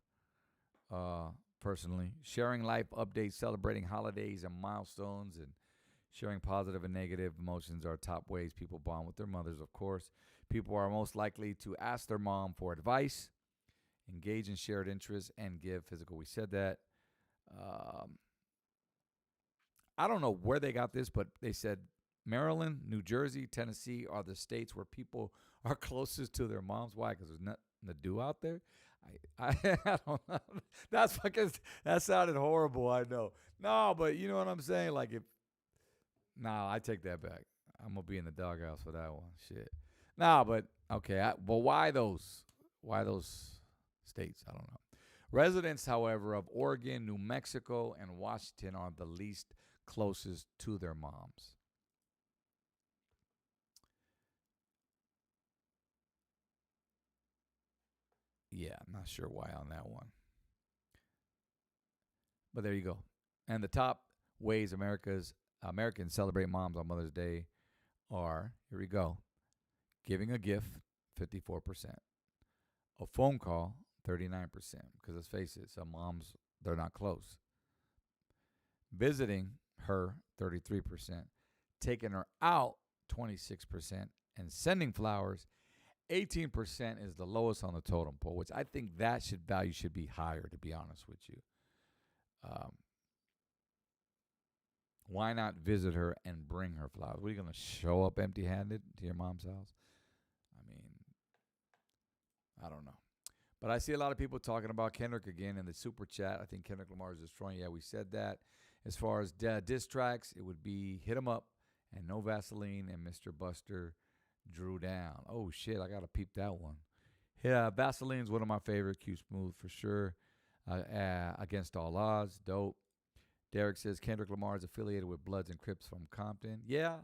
personally. Sharing life updates, celebrating holidays and milestones, and sharing positive and negative emotions are top ways people bond with their mothers, of course. People are most likely to ask their mom for advice, engage in shared interests, and give physical. We said that. I don't know where they got this, but they said Maryland, New Jersey, Tennessee are the states where people are closest to their moms. Why? Because there's nothing to do out there? I don't know. That sounded horrible, I know. No, but you know what I'm saying? Like I take that back. I'm going to be in the doghouse for that one. Shit. But, okay. But why those states? I don't know. Residents, however, of Oregon, New Mexico, and Washington are the least closest to their moms. Yeah, I'm not sure why on that one. But there you go. And the top ways Americans celebrate moms on Mother's Day are, here we go, giving a gift, 54%. A phone call, 39%. Because let's face it, some moms, they're not close. Visiting her, 33%. Taking her out, 26%. And sending flowers, 18% is the lowest on the totem pole, which I think that value should be higher, to be honest with you. Why not visit her and bring her flowers? What, are you going to show up empty-handed to your mom's house? I mean, I don't know. But I see a lot of people talking about Kendrick again in the super chat. I think Kendrick Lamar is destroying. Yeah, we said that. As far as diss tracks, it would be Hit 'Em Up and No Vaseline and Mr. Buster Drew Down. Oh, shit, I got to peep that one. Yeah, Vaseline's one of my favorite. Q Smooth for sure. Against All Odds, dope. Derek says Kendrick Lamar is affiliated with Bloods and Crips from Compton. Yeah,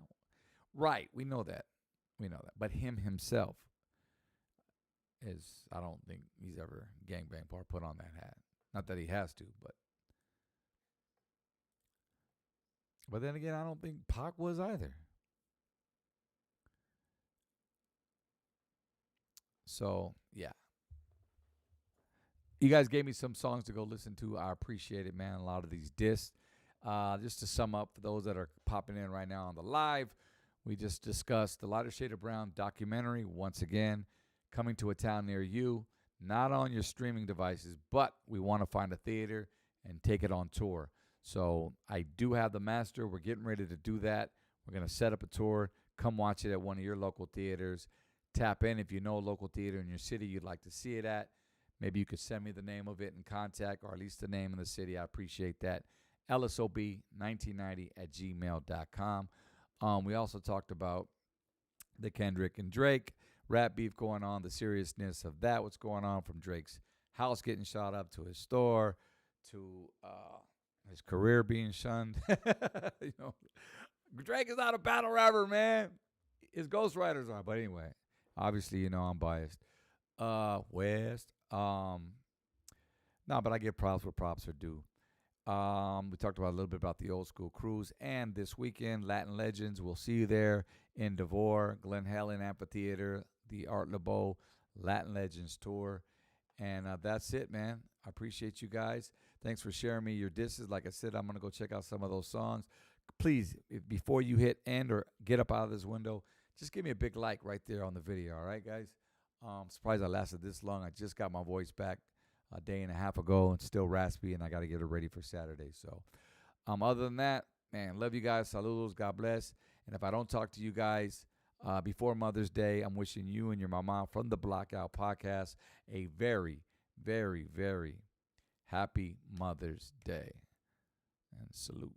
right. We know that. But him himself is, I don't think he's ever gangbang part put on that hat. Not that he has to, but. But then again, I don't think Pac was either. So, yeah. You guys gave me some songs to go listen to. I appreciate it, man. A lot of these diss. Just to sum up, for those that are popping in right now on the live, we just discussed the Lighter Shade of Brown documentary, once again, coming to a town near you, not on your streaming devices, but we want to find a theater and take it on tour. So I do have the master. We're getting ready to do that. We're going to set up a tour. Come watch it at one of your local theaters. Tap in if you know a local theater in your city you'd like to see it at. Maybe you could send me the name of it in contact, or at least the name of the city. I appreciate that. LSOB1990@gmail.com. We also talked about the Kendrick and Drake rap beef going on, the seriousness of that, what's going on from Drake's house getting shot up to his store to his career being shunned. Drake is not a battle rapper, man. His ghostwriters are. But anyway, obviously, I'm biased. West. No, but I give props where props are due. We talked about a little bit about the old school cruise, and this weekend, Latin Legends. We'll see you there in Devore, Glen Helen Amphitheater, the Art LeBeau Latin Legends Tour. And that's it, man. I appreciate you guys. Thanks for sharing me your disses. Like I said, I'm going to go check out some of those songs. Please, before you hit end or get up out of this window, just give me a big like right there on the video. All right, guys? I'm surprised I lasted this long. I just got my voice back a day and a half ago and still raspy, and I got to get it ready for Saturday. So other than that, man, love you guys. Saludos. God bless. And if I don't talk to you guys before Mother's Day, I'm wishing you and your mama from the Blackout Podcast a very, very, very happy Mother's Day. And salute.